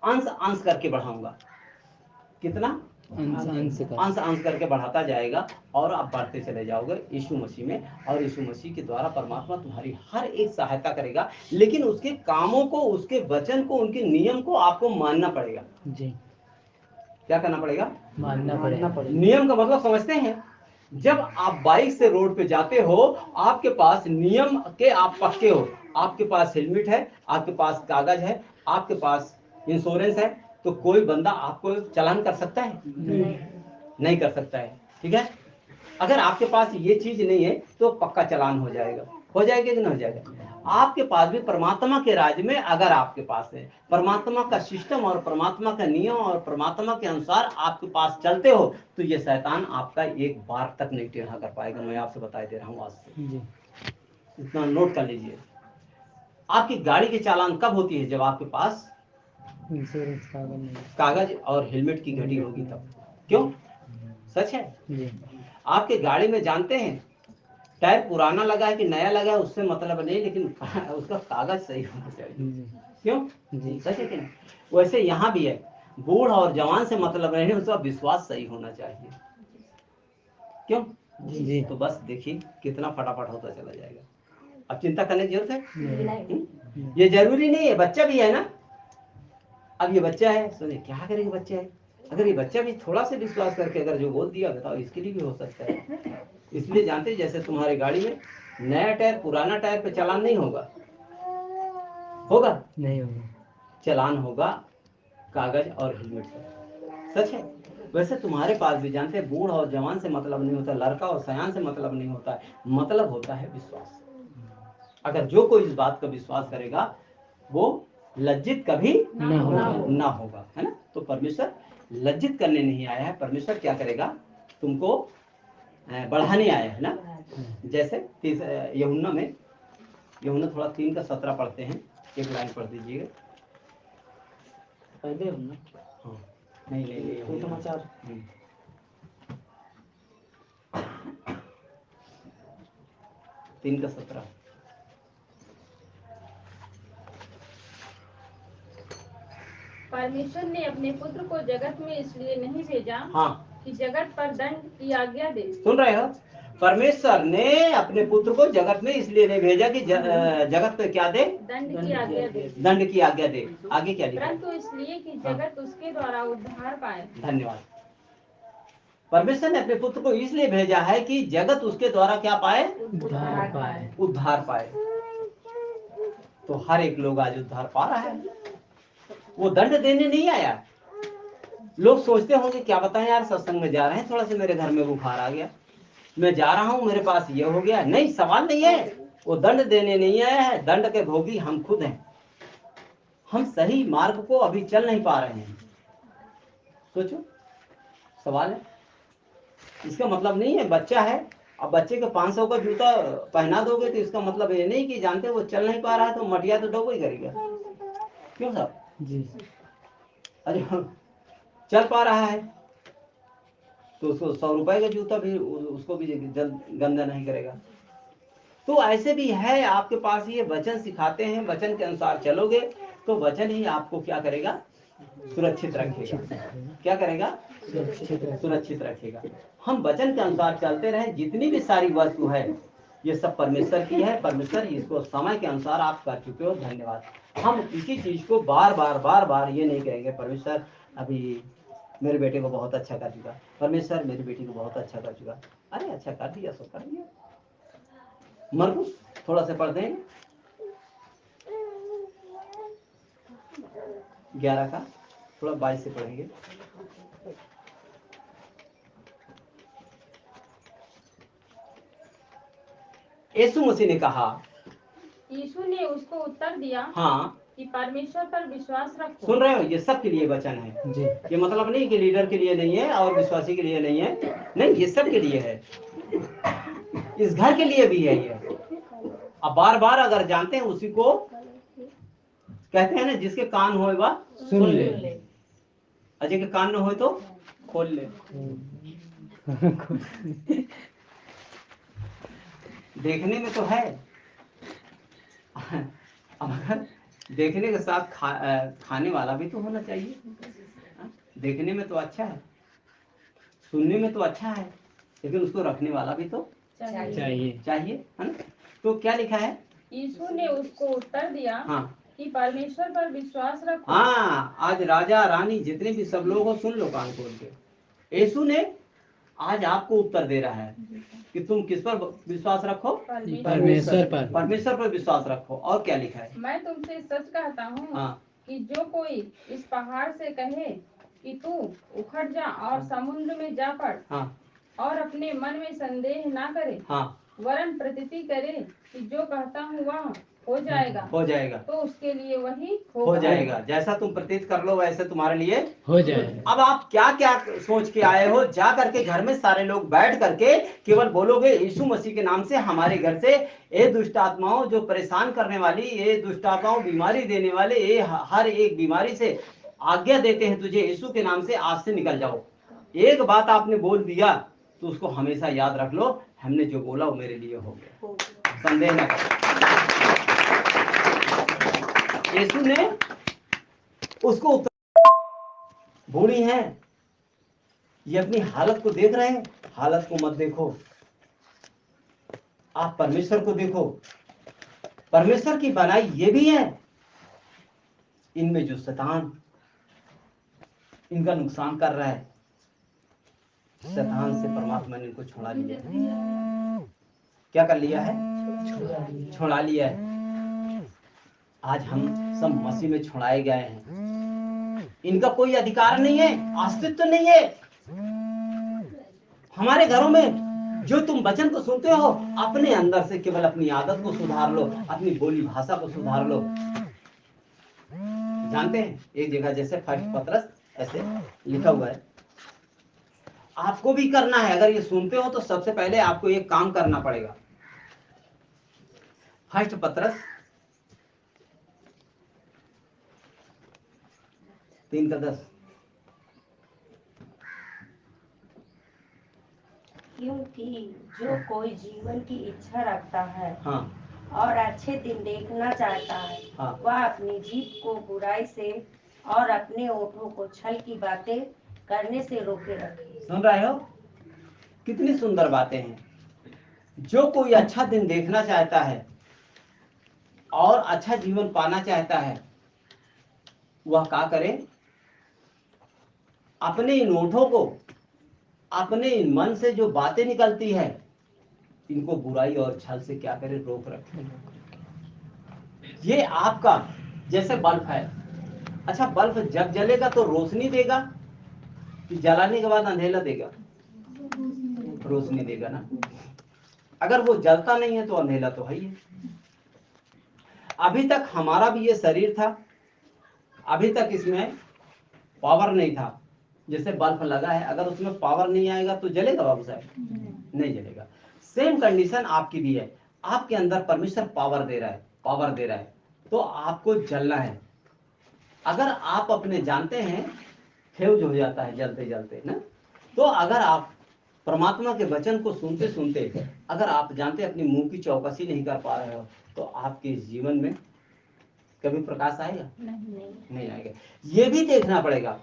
अंश अंश करके बढ़ाऊंगा। कितना? अंश अंश करके बढ़ाता जाएगा और आप बढ़ते चले जाओगे यीशु मसीह में। और यीशु मसीह के द्वारा परमात्मा तुम्हारी हर एक सहायता करेगा, लेकिन उसके कामों को, उसके वचन को, उनके नियम को आपको मानना पड़ेगा जी। क्या करना पड़ेगा? मानना पड़ेगा। नियम का मतलब समझते हैं? जब आप बाइक से रोड पे जाते हो, आपके पास नियम के आप पक्के हो, आपके पास हेलमेट है, आपके पास कागज है, आपके पास इंश्योरेंस है, तो कोई बंदा आपको चालान कर सकता है? नहीं कर सकता है। ठीक है, अगर आपके पास ये चीज नहीं है तो पक्का चालान हो जाएगा कि नहीं हो जाएगा? आपके पास भी परमात्मा के राज्य में अगर आपके पास है परमात्मा का सिस्टम और परमात्मा का नियम और परमात्मा के अनुसार आपके पास चलते हो तो ये शैतान आपका एक बार तक नहीं टेढ़ा कर पाएगा। मैं आपसे बता दे रहा हूँ आज से, इतना नोट कर लीजिए। आपकी गाड़ी की चालान कब होती है? जब आपके पास इंश्योरेंस कागज और हेलमेट की घड़ी होगी तब। क्यों? सच है। आपके गाड़ी में जानते हैं टायर पुराना लगा है कि नया लगा है उससे मतलब नहीं, लेकिन उसका कागज सही होना चाहिए। क्यों? सच है कि नहीं? वैसे यहाँ भी है, बूढ़ और जवान से मतलब नहीं, उसका विश्वास सही होना चाहिए। क्यों? जी। तो बस देखिए कितना फटाफट होता चला जाएगा। अब चिंता करने की जरूरत है? ये जरूरी नहीं है, बच्चा भी है ना। अब ये बच्चा है, सुनिए क्या करेगा बच्चा है, अगर ये बच्चा भी थोड़ा सा विश्वास करके अगर जो बोल दिया, बताओ इसके लिए भी हो सकता है। इसलिए जानते जैसे तुम्हारी गाड़ी में नया टायर पुराना टायर पे चालान नहीं होगा, होगा नहीं होगा, चालान होगा कागज और हेलमेट से। सच है। वैसे तुम्हारे पास भी जानते हैं बूढ़ और जवान से मतलब नहीं होता, लड़का और सयान से मतलब नहीं होता है, मतलब होता है विश्वास। अगर जो कोई इस बात का विश्वास करेगा वो लज्जित कभी ना होगा, है ना। तो परमेश्वर लज्जित करने नहीं आया है, परमेश्वर क्या करेगा, तुमको बढ़ाने आया है ना। जैसे यूहन्ना में, यूहन्ना थोड़ा 3:17 पढ़ते हैं, एक लाइन पढ़ दीजिएगा पहले हम हाँ नहीं समाचार 3:17 परमेश्वर ने अपने पुत्र को जगत में इसलिए नहीं भेजा हाँ कि जगत पर दंड की आज्ञा दे। सुन रहे हो, परमेश्वर ने अपने पुत्र को जगत में इसलिए नहीं भेजा कि जगत पे क्या दे, दंड की आज्ञा दे, दंड की आज्ञा दे। आगे क्या लिखा, परंतु इसलिए कि जगत उसके द्वारा उद्धार पाए। धन्यवाद। परमेश्वर ने अपने पुत्र को इसलिए भेजा है कि जगत उसके द्वारा क्या पाए, उद्धार पाए, उद्धार पाए। तो हर एक लोग आज उद्धार पा रहा है, वो दंड देने नहीं आया। लोग सोचते होंगे क्या बताएं यार, सत्संग में जा रहे हैं, थोड़ा सा मेरे घर में बुखार आ गया, मैं जा रहा हूं, मेरे पास ये हो गया। नहीं, सवाल नहीं है, वो दंड देने नहीं आया है, दंड के भोगी हम खुद हैं। हम सही मार्ग को अभी चल नहीं पा रहे हैं। सोचो, सवाल है। इसका मतलब नहीं है बच्चा है, अब बच्चे को 500 का जूता पहना दोगे तो इसका मतलब ये नहीं कि जानते वो चल नहीं पा रहा है तो मटिया तो डोबो ही करेगा। क्यों साहब जी, अरे चल पा रहा है तो उसको 100 रुपए का जूता भी उसको भी गंदा नहीं करेगा। तो ऐसे भी है, आपके पास ये वचन सिखाते हैं, वचन के अनुसार चलोगे तो वचन ही आपको क्या करेगा, सुरक्षित रखेगा। क्या करेगा, सुरक्षित रखेगा। हम वचन के अनुसार चलते रहे, जितनी भी सारी वस्तु है ये सब परमेश्वर की है, परमेश्वर इसको समय के अनुसार आप कर चुके हो, धन्यवाद। हम किसी चीज को बार बार ये नहीं कहेंगे परमेश्वर अभी मेरे बेटे को बहुत अच्छा कर चुका, परमेश्वर मेरी बेटी को बहुत अच्छा कर चुका। अरे अच्छा कर दिया सो कर दिया। मरकुस थोड़ा सा पढ़ते हैं 11 का, थोड़ा 22 से पढ़ेंगे। यीशु मसीह ने कहा, यीशु ने उसको उत्तर दिया हाँ कि परमेश्वर पर विश्वास रखो। सुन रहे हो, ये सब के लिए वचन है जी। ये मतलब नहीं कि लीडर के लिए नहीं है और विश्वासी के लिए नहीं है, नहीं, ये सब के लिए है, इस घर के लिए भी है ये। अब बार बार अगर जानते हैं, उसी को कहते हैं ना, जिसके कान होए वह सुन ले, अजय के कान न हो तो खोल ले। देखने में तो है, अगर देखने के साथ खाने वाला भी तो होना चाहिए। देखने में तो अच्छा है, सुनने में तो अच्छा है, लेकिन उसको रखने वाला भी तो चाहिए, है ना। तो क्या लिखा है, यीशु ने उसको उत्तर दिया हाँ कि परमेश्वर पर विश्वास रखो। हाँ, आज राजा रानी जितने भी सब लोग हो, सुन लो कान खोल के। यीशु ने आज आपको उत्तर दे रहा है कि तुम किस पर विश्वास रखो, परमेश्वर पर विश्वास रखो। और क्या लिखा है, मैं तुमसे सच कहता हूँ हाँ कि जो कोई इस पहाड़ से कहे कि तू उखड़ जा और समुद्र में जा पड़, हाँ और अपने मन में संदेह ना करे, हाँ वरन प्रतीति करे कि जो कहता हूँ वह हो जाएगा, तो उसके लिए वही हो जाएगा। जैसा तुम प्रतीत कर लो वैसे तुम्हारे लिए हो जाएगा। अब आप क्या क्या सोच के आए हो, जा करके घर में सारे लोग बैठ करके केवल बोलोगे यीशु मसीह के नाम से हमारे घर से ये दुष्ट आत्माओं जो परेशान करने वाली, ये दुष्ट आत्माओं बीमारी देने वाले, ये हर एक बीमारी से आज्ञा देते हैं तुझे यीशु के नाम से, आज से निकल जाओ। एक बात आपने बोल दिया तो उसको हमेशा याद रख लो, हमने जो बोला वो मेरे लिए हो गया, संदेह न करो। यीशु ने उसको बूढ़ी है, ये अपनी हालत को देख रहे हैं, हालत को मत देखो, आप परमेश्वर को देखो। परमेश्वर की बनाई ये भी है, इनमें जो शैतान इनका नुकसान कर रहा है, शैतान से परमात्मा ने इनको छुड़ा लिया। क्या कर लिया है? छुड़ा लिया है। आज हम सब मसीह में छुड़ाए गए हैं। इनका कोई अधिकार नहीं है, अस्तित्व नहीं है हमारे घरों में। जो तुम वचन को सुनते हो, अपने अंदर से केवल अपनी आदत को सुधार लो, अपनी बोली भाषा को सुधार लो। जानते हैं एक जगह जैसे फर्स्ट पत्रस ऐसे लिखा हुआ है, आपको भी करना है। अगर ये सुनते हो तो सबसे पहले आपको एक काम करना पड़ेगा। फर्स्ट पत्रस 3:10। क्योंकि जो कोई जीवन की इच्छा रखता है, हाँ, और अच्छे दिन देखना चाहता है, हाँ, वह अपनी जीभ को बुराई से और अपने ओठों को छल की बातें करने से रोके रखे। सुन रहे हो? कितनी सुंदर बातें हैं। जो कोई अच्छा दिन देखना चाहता है और अच्छा जीवन पाना चाहता है, वह क्या करे? अपने इन ओठों को, अपने इन मन से जो बातें निकलती है, इनको बुराई और छल से क्या करे? रोक रखे। ये आपका जैसे बल्ब है। अच्छा, बल्ब जब जलेगा तो रोशनी देगा कि जलाने के बाद अंधेरा देगा? रोशनी देगा ना। अगर वो जलता नहीं है तो अंधेरा तो है ही है। अभी तक हमारा भी ये शरीर था, अभी तक इसमें पावर नहीं था। जैसे बल्ब लगा है, अगर उसमें पावर नहीं आएगा तो जलेगा बाबू साहब? नहीं जलेगा। सेम कंडीशन आपकी भी है। आपके अंदर परमेश्वर पावर दे रहा है, पावर दे रहा है, तो आपको जलना है। अगर आप अपने जानते हैं फ्यूज हो जाता है जलते जलते ना, तो अगर आप परमात्मा के वचन को सुनते सुनते अगर आप जानते अपनी मुंह की चौकसी नहीं कर पा रहे हो, तो आपके जीवन में कभी प्रकाश आएगा? नहीं आएगा। ये भी देखना पड़ेगा।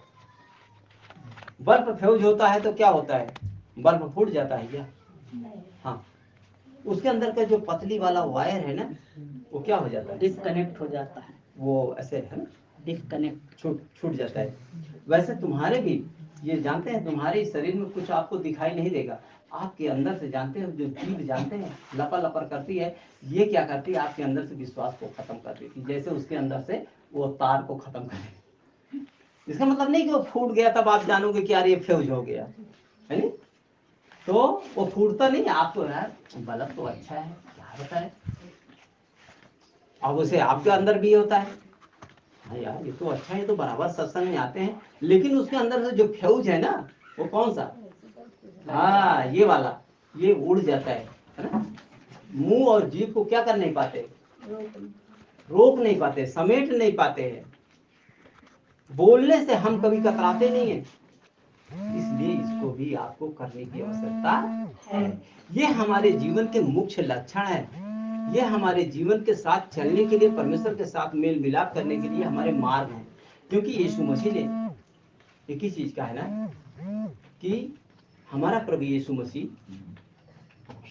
बल्ब फ्यूज होता है तो क्या होता है? बल्ब फूट जाता है क्या? हाँ, उसके अंदर का जो पतली वाला वायर है ना, वो क्या हो जाता है? डिस्कनेक्ट हो जाता है। वो ऐसे है ना, डिस्कनेक्ट छूट जाता है। वैसे तुम्हारे भी ये जानते हैं, तुम्हारे शरीर में कुछ आपको दिखाई नहीं देगा। आपके अंदर से जानते हैं, जो जीभ जानते हैं लपा लपर करती है, ये क्या करती है? आपके अंदर से विश्वास को खत्म कर देती है, जैसे उसके अंदर से वो तार को खत्म कर देती। इसका मतलब नहीं कि वो फूट गया तब आप जानोगे कि यार ये फ्यूज हो गया, है नहीं? तो वो फूटता नहीं, आपको यार बल्ब तो अच्छा है, क्या होता है, अब उसे आपके अंदर भी होता है, हाँ यार ये तो अच्छा है, तो बराबर सत्संग में आते हैं, लेकिन उसके अंदर से जो फ्यूज है ना, वो कौन सा? हाँ, ये वाला, ये उड़ जाता है ना। मुंह और जीभ को क्या कर नहीं पाते? रोक नहीं पाते, समेट नहीं पाते हैं। बोलने से हम कभी कतराते नहीं है, इसलिए इसको भी आपको करने की आवश्यकता है। ये हमारे जीवन के मुख्य लक्षण है। ये हमारे जीवन के साथ चलने के लिए, परमेश्वर के साथ मेल मिलाप करने के लिए हमारे मार्ग हैं। क्योंकि यीशु मसीह ने एक ही चीज का है ना, कि हमारा प्रभु यीशु मसीह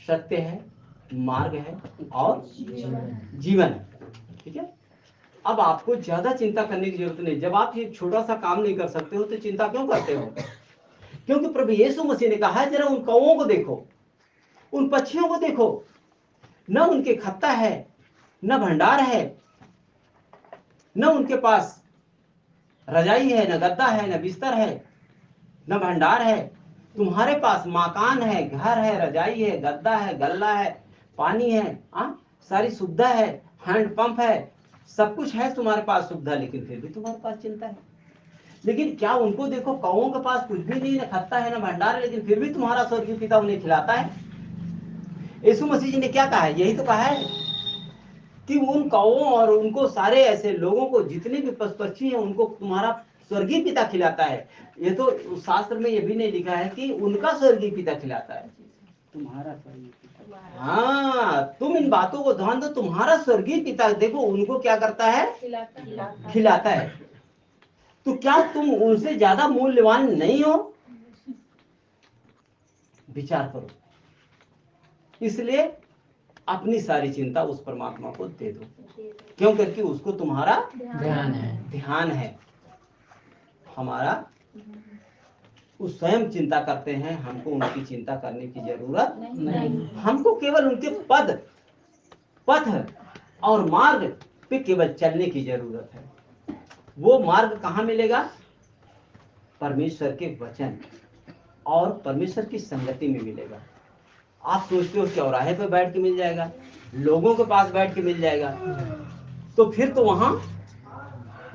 सत्य है, मार्ग है और जीवन है। ठीक है, अब आपको ज्यादा चिंता करने की जरूरत नहीं। जब आप ये छोटा सा काम नहीं कर सकते हो तो चिंता क्यों करते हो? क्योंकि प्रभु यीशु मसीह ने कहा है, जरा उन कौओं को देखो, उन पक्षियों को देखो, न उनके खत्ता है, न भंडार है, न उनके पास रजाई है, न गद्दा है, न बिस्तर है, न भंडार है। तुम्हारे पास मकान है, घर है, रजाई है, गद्दा है, गल्ला है, पानी है, सारी सुविधा है, हैंडपंप है, सब कुछ है तुम्हारे पास सुविधा, लेकिन फिर भी तुम्हारे पास चिंता है। लेकिन क्या उनको देखो, कौओं के पास कुछ भी नहीं, न खत्ता है, न भंडार है, लेकिन फिर भी तुम्हारा स्वर्गीय पिता उन्हें खिलाता है। यीशु मसीह जी ने क्या कहा है? यही तो कहा है कि उन कौओं और उनको सारे ऐसे लोगों को, जितने भी पशु पक्षी हैं, उनको तुम्हारा स्वर्गीय पिता खिलाता है। ये तो शास्त्र में ये भी नहीं लिखा है कि उनका स्वर्गीय पिता खिलाता है, तुम्हारा स्वर्गीय पिता। हाँ, तुम इन बातों को ध्यान दो, तुम्हारा स्वर्गीय पिता देखो उनको क्या करता है? खिलाता है। तो क्या तुम उनसे ज्यादा मूल्यवान नहीं हो? विचार करो। इसलिए अपनी सारी चिंता उस परमात्मा को दे दो, क्यों? करके उसको तुम्हारा ध्यान है। हमारा वो स्वयं चिंता करते हैं, हमको उनकी चिंता करने की जरूरत नहीं। हमको केवल उनके पथ और मार्ग पे केवल चलने की जरूरत है। वो मार्ग कहाँ मिलेगा? परमेश्वर के वचन और परमेश्वर की संगति में मिलेगा। आप सोचते हो चौराहे पे बैठ के मिल जाएगा, लोगों के पास बैठ के मिल जाएगा, तो फिर तो वहां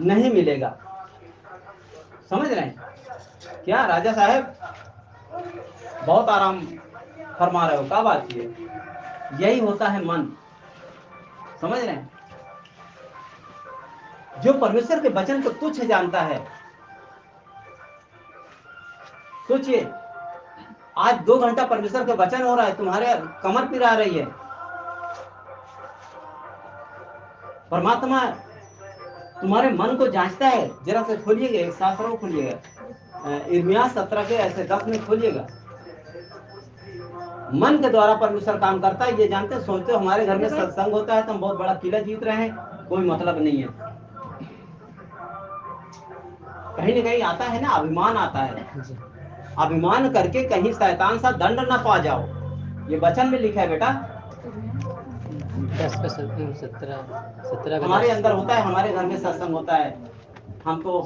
नहीं मिलेगा। समझ रहे हैं क्या राजा साहब? बहुत आराम फरमा रहे हो, क्या बात है? यही होता है मन। समझ रहे हैं? जो परमेश्वर के वचन को तुच्छ जानता है, सोचिए आज 2 घंटा परमेश्वर के वचन हो रहा है, तुम्हारे कमर पिरा रही है। परमात्मा तुम्हारे मन को जांचता है। जरा से खोलिएगा, एक शास्त्र को खोलिएगा, इर्मिया 17 के ऐसे 10 में खोलिएगा। मन के द्वारा परमेश्वर काम करता है, ये जानते हैं। सोचते हो हमारे घर में सत्संग होता है तो हम बहुत बड़ा किला जीत रहे हैं, कोई मतलब नहीं है। कहीं न कहीं आता है ना, अभिमान आता है। अभिमान करके कहीं शैतान सा दंड ना पा जाओ, ये वचन में लिखा है बेटा। 17 हमारे अंदर होता है, हमारे घर में सत्संग होता है, हम तो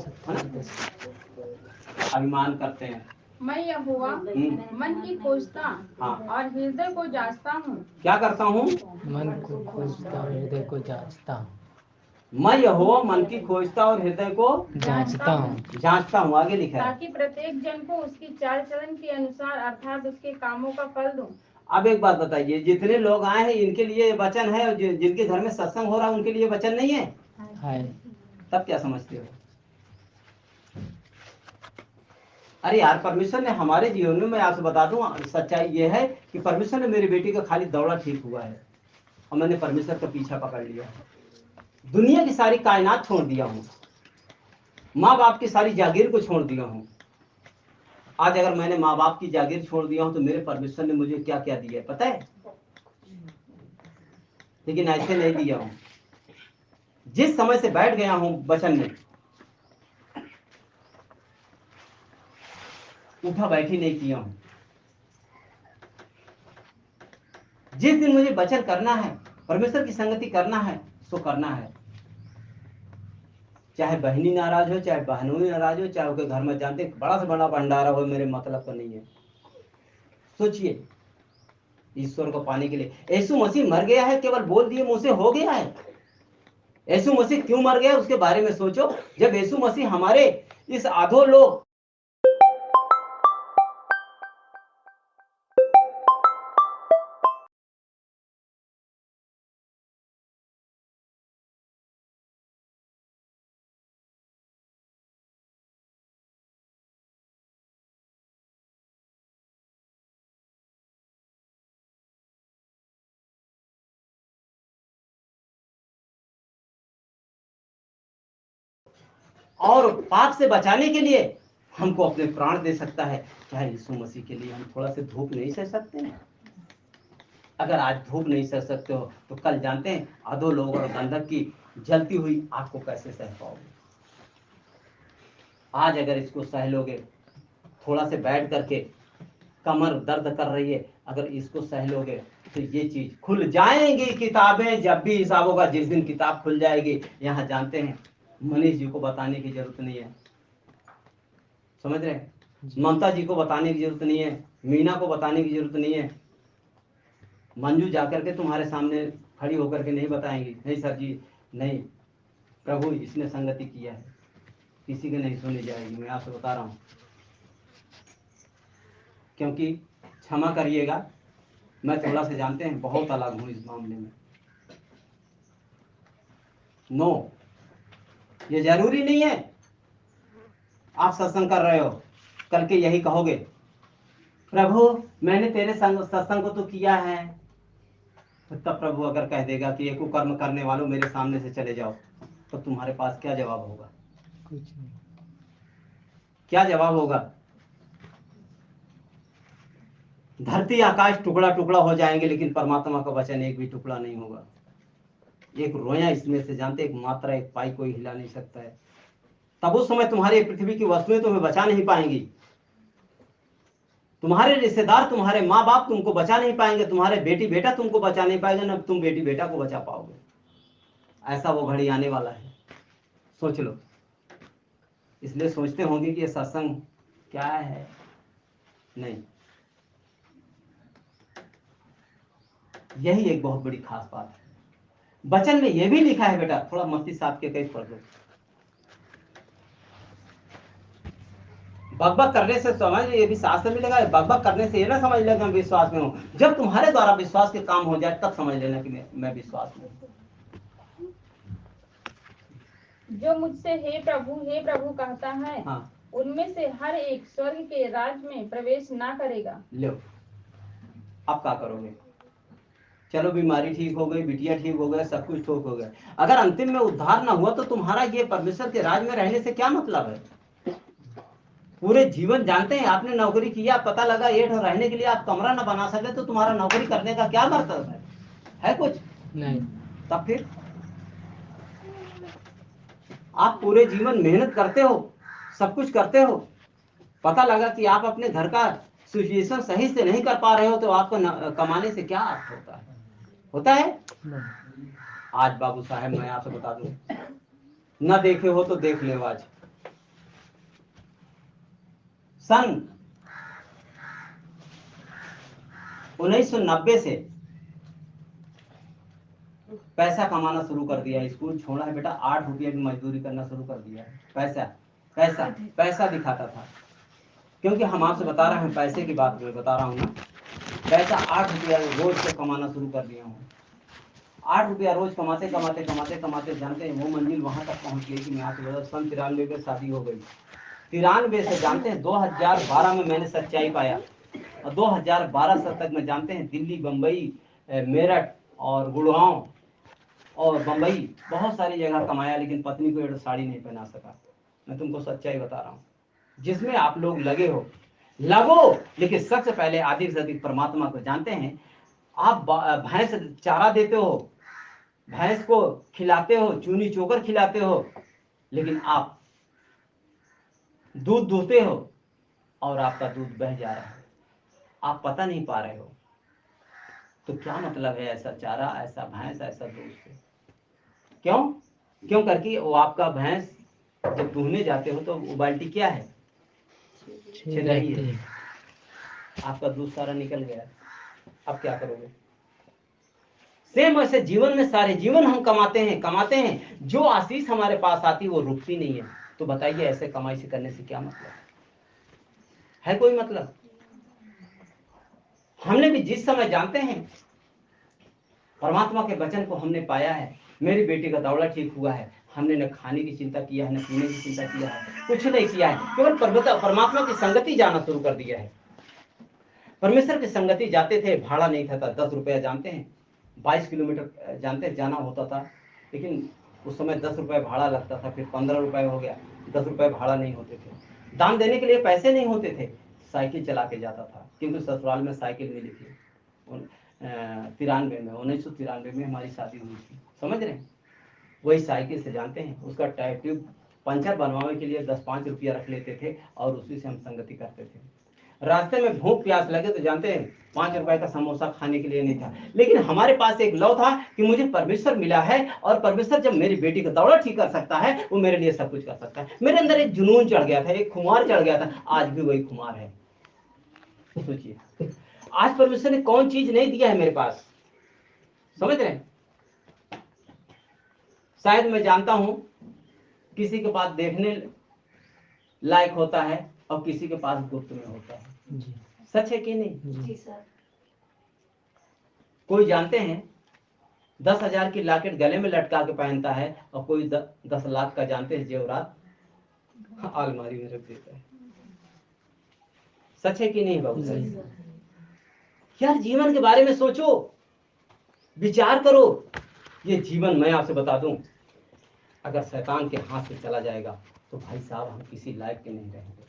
अभिमान करते हैं। मैं यहोवा मन की खोजता और हृदय को जांचता हूँ। क्या करता हूँ? मन को खोजता और हृदय को जांचता हूँ। मैं यहोवा मन की खोजता और हृदय को जांचता हूँ। आगे लिखा है, ताकि प्रत्येक जन को उसकी चाल चलन के अनुसार अर्थात उसके कामों का फल दूं। अब एक बात बताइए, जितने लोग आए हैं इनके लिए वचन है, और जिनके घर में सत्संग हो रहा है उनके लिए वचन नहीं है? तब क्या समझते हो? अरे यार, परमेश्वर ने हमारे जीवन में, मैं आपसे बता दूं, सच्चाई ये है कि परमेश्वर ने मेरी बेटी का खाली दौड़ा ठीक हुआ है और मैंने परमेश्वर का पीछा पकड़ लिया। दुनिया की सारी कायनात छोड़ दिया हूँ, माँ बाप की सारी जागीर को छोड़ दिया हूँ। आज अगर मैंने माँ बाप की जागीर छोड़ दिया हूँ तो मेरे परमेश्वर ने मुझे क्या क्या दिया है पता है? लेकिन ऐसे नहीं दिया हूँ। जिस समय से बैठ गया हूँ वचन में, उठा बैठी नहीं किया हूँ। जिस दिन मुझे वचन करना है, परमेश्वर की संगति करना है, सो करना है। चाहे बहनी नाराज हो, चाहे बहनों नाराज हो, चाहे उनके घर में जानते बड़ा से बड़ा भंडारा हो, मेरे मतलब का नहीं है। सोचिए, ईश्वर को पाने के लिए यीशु मसीह मर गया है, केवल बोल दिए मुंह से हो गया है? यीशु मसीह क्यों मर गया उसके बारे में सोचो। जब यीशु मसीह हमारे इस आधो लोग और पाप से बचाने के लिए हमको अपने प्राण दे सकता है, चाहे यीशु मसीह के लिए हम थोड़ा से धूप नहीं सह सकते हैं? अगर आज धूप नहीं सह सकते हो तो कल जानते हैं अधो लोग और गंधक की जलती हुई आग को कैसे सह पाओगे? आज अगर इसको सह लोगे, थोड़ा से बैठ करके कमर दर्द कर रही है, अगर इसको सह लोगे तो ये चीज खुल जाएंगी किताबें। जब भी हिसाब होगा, जिस दिन किताब खुल जाएगी, यहाँ जानते हैं मनीष जी को बताने की जरूरत नहीं है। समझ रहे हैं? ममता जी को बताने की जरूरत नहीं है, मीना को बताने की जरूरत नहीं है। मंजू जाकर के तुम्हारे सामने खड़ी होकर के नहीं बताएंगी, नहीं सर जी नहीं, प्रभु इसने संगति किया है, किसी के नहीं सुनी जाएगी। मैं आपसे बता रहा हूँ, क्योंकि क्षमा करिएगा, मैं थोड़ा से जानते हैं बहुत अलग हूँ इस मामले में। नो, ये जरूरी नहीं है आप सत्संग कर रहे हो कल के यही कहोगे, प्रभु मैंने तेरे सत्संग को तो किया है। तब प्रभु अगर कह देगा कि ये कुकर्म करने वालों मेरे सामने से चले जाओ, तो तुम्हारे पास क्या जवाब होगा? कुछ नहीं। क्या जवाब होगा? धरती आकाश टुकड़ा टुकड़ा हो जाएंगे, लेकिन परमात्मा का वचन एक भी टुकड़ा नहीं होगा। एक रोया इसमें से जानते, एक मात्रा, एक पाई कोई हिला नहीं सकता है। तब उस समय तुम्हारी पृथ्वी की वस्तुएं तुम्हें बचा नहीं पाएंगी, तुम्हारे रिश्तेदार, तुम्हारे माँ बाप तुमको बचा नहीं पाएंगे, तुम्हारे बेटी बेटा तुमको बचा नहीं पाएंगे, ना तुम बेटी बेटा को बचा पाओगे। ऐसा वो घड़ी आने वाला है, सोच लो। इसलिए सोचते होंगे कि ये सत्संग क्या है, नहीं, यही एक बहुत बड़ी खास बात है। वचन में यह भी लिखा है बेटा, थोड़ा मस्ती साथ के कई पढ़ लो। बकबक करने से समझ, ये भी शास्त्र में लगा है, बकबक करने से ये ना समझ लेना मैं विश्वास में हूं। जब तुम्हारे द्वारा विश्वास के काम हो जाए तब समझ लेना कि मैं विश्वास में हूं। जो मुझसे हे प्रभु कहता है, हाँ, उनमें से हर एक स्वर्ग के राज में प्रवेश ना करेगा। लो, अब क्या करोगे? चलो बीमारी ठीक हो गई, बिटिया ठीक हो गया, सब कुछ ठीक हो गया, अगर अंतिम में उद्धार ना हुआ तो तुम्हारा ये परमेश्वर के राज में रहने से क्या मतलब है? पूरे जीवन जानते हैं आपने नौकरी किया, पता लगा ये रहने के लिए आप कमरा ना बना सके तो तुम्हारा नौकरी करने का क्या मतलब है कुछ नहीं। तब फिर आप पूरे जीवन मेहनत करते हो, सब कुछ करते हो, पता लगा कि आप अपने घर का सिचुएशन सही से नहीं कर पा रहे हो, तो आपको कमाने से क्या अर्थ होता है? होता है? आज बाबू साहब मैं आपसे बता दूं, न देखे हो तो देख ले। आज सन 1990 से पैसा कमाना शुरू कर दिया है। स्कूल छोड़ा है बेटा, 8 रुपये की मजदूरी करना शुरू कर दिया है। पैसा पैसा पैसा दिखाता था, क्योंकि हम आपसे बता रहे हैं, पैसे की बात बता रहा हूँ ना। पैसा 8 रुपया रोज से कमाना शुरू कर दिया हूँ। 8 रुपया रोज कमाते कमाते कमाते कमाते जानते हैं वो मंजिल वहां तक पहुंच गई कि मैं आपसे बता, सन 93 में शादी हो गई। 93 से जानते हैं 2012 में मैंने सच्चाई पाया, और 2012 तक में जानते हैं दिल्ली, बम्बई, मेरठ और गुड़गांव और बम्बई बहुत सारी जगह कमाया, लेकिन पत्नी को एक साड़ी नहीं पहना सका। मैं तुमको सच्चाई बता रहा हूँ। जिसमें आप लोग लगे हो, लगो, लेकिन सबसे पहले अधिक से अधिक परमात्मा को जानते हैं। आप भैंस चारा देते हो, भैंस को खिलाते हो, चूनी चोकर खिलाते हो, लेकिन आप दूध दूहते हो और आपका दूध बह जा रहा है, आप पता नहीं पा रहे हो। तो क्या मतलब है ऐसा चारा, ऐसा भैंस, ऐसा दूध? क्यों करके वो आपका भैंस जब दूहने जाते हो तो वो बाल्टी क्या है, छेद रही है, आपका दूध सारा निकल गया। अब क्या करोगे? सेम ऐसे जीवन में सारे जीवन हम कमाते हैं, जो आशीष हमारे पास आती वो रुकती नहीं है। तो बताइए ऐसे कमाई से करने से क्या मतलब है? कोई मतलब? हमने भी जिस समय जानते हैं परमात्मा के वचन को हमने पाया है, मेरी बेटी का दौरा ठीक हुआ है, हमने न खाने की चिंता किया है, न पीने की चिंता किया है, कुछ नहीं किया है, केवल परमात्मा की संगति जाना शुरू कर दिया है। परमेश्वर की संगति जाते थे, भाड़ा नहीं था, 10 रुपया जानते हैं, 22 किलोमीटर जानते हैं जाना होता था, लेकिन उस समय 10 रुपये भाड़ा लगता था, फिर 15 रुपये हो गया, 10 रुपये भाड़ा नहीं होते थे, दान देने के लिए पैसे नहीं होते थे, साइकिल चला के जाता था, क्योंकि ससुराल में साइकिल मिली थी। 1993 में हमारी शादी हुई थी, समझ रहे हैं? वही साइकिल से जानते हैं, उसका टायर ट्यूब पंचर बनवाने के लिए 10-5 रुपया रख लेते थे और उसी से हम संगति करते थे। रास्ते में भूख प्यास लगे तो जानते हैं 5 रुपए का समोसा खाने के लिए नहीं था, लेकिन हमारे पास एक लौ था कि मुझे परमेश्वर मिला है, और परमेश्वर जब मेरी बेटी का दौरा ठीक कर सकता है, वो मेरे लिए सब कुछ कर सकता है। मेरे अंदर एक जुनून चढ़ गया था, एक खुमार चढ़ गया था, आज भी वही खुमार है। सोचिए आज परमेश्वर ने कौन चीज नहीं दिया है मेरे पास, समझ रहे हैं? शायद मैं जानता हूं किसी के पास देखने लायक होता है और किसी के पास गुप्त में होता है जी। सच है कि नहीं जी सर? कोई जानते हैं 10,000 की लॉकेट गले में लटका के पहनता है, और कोई 10 लाख का जानते हैं जेवरात अलमारी में रख देता है। सच है कि नहीं बाबू? यार जीवन के बारे में सोचो, विचार करो। ये जीवन मैं आपसे बता दूं, अगर शैतान के हाथ से चला जाएगा तो भाई साहब हम किसी लायक के नहीं रहेंगे।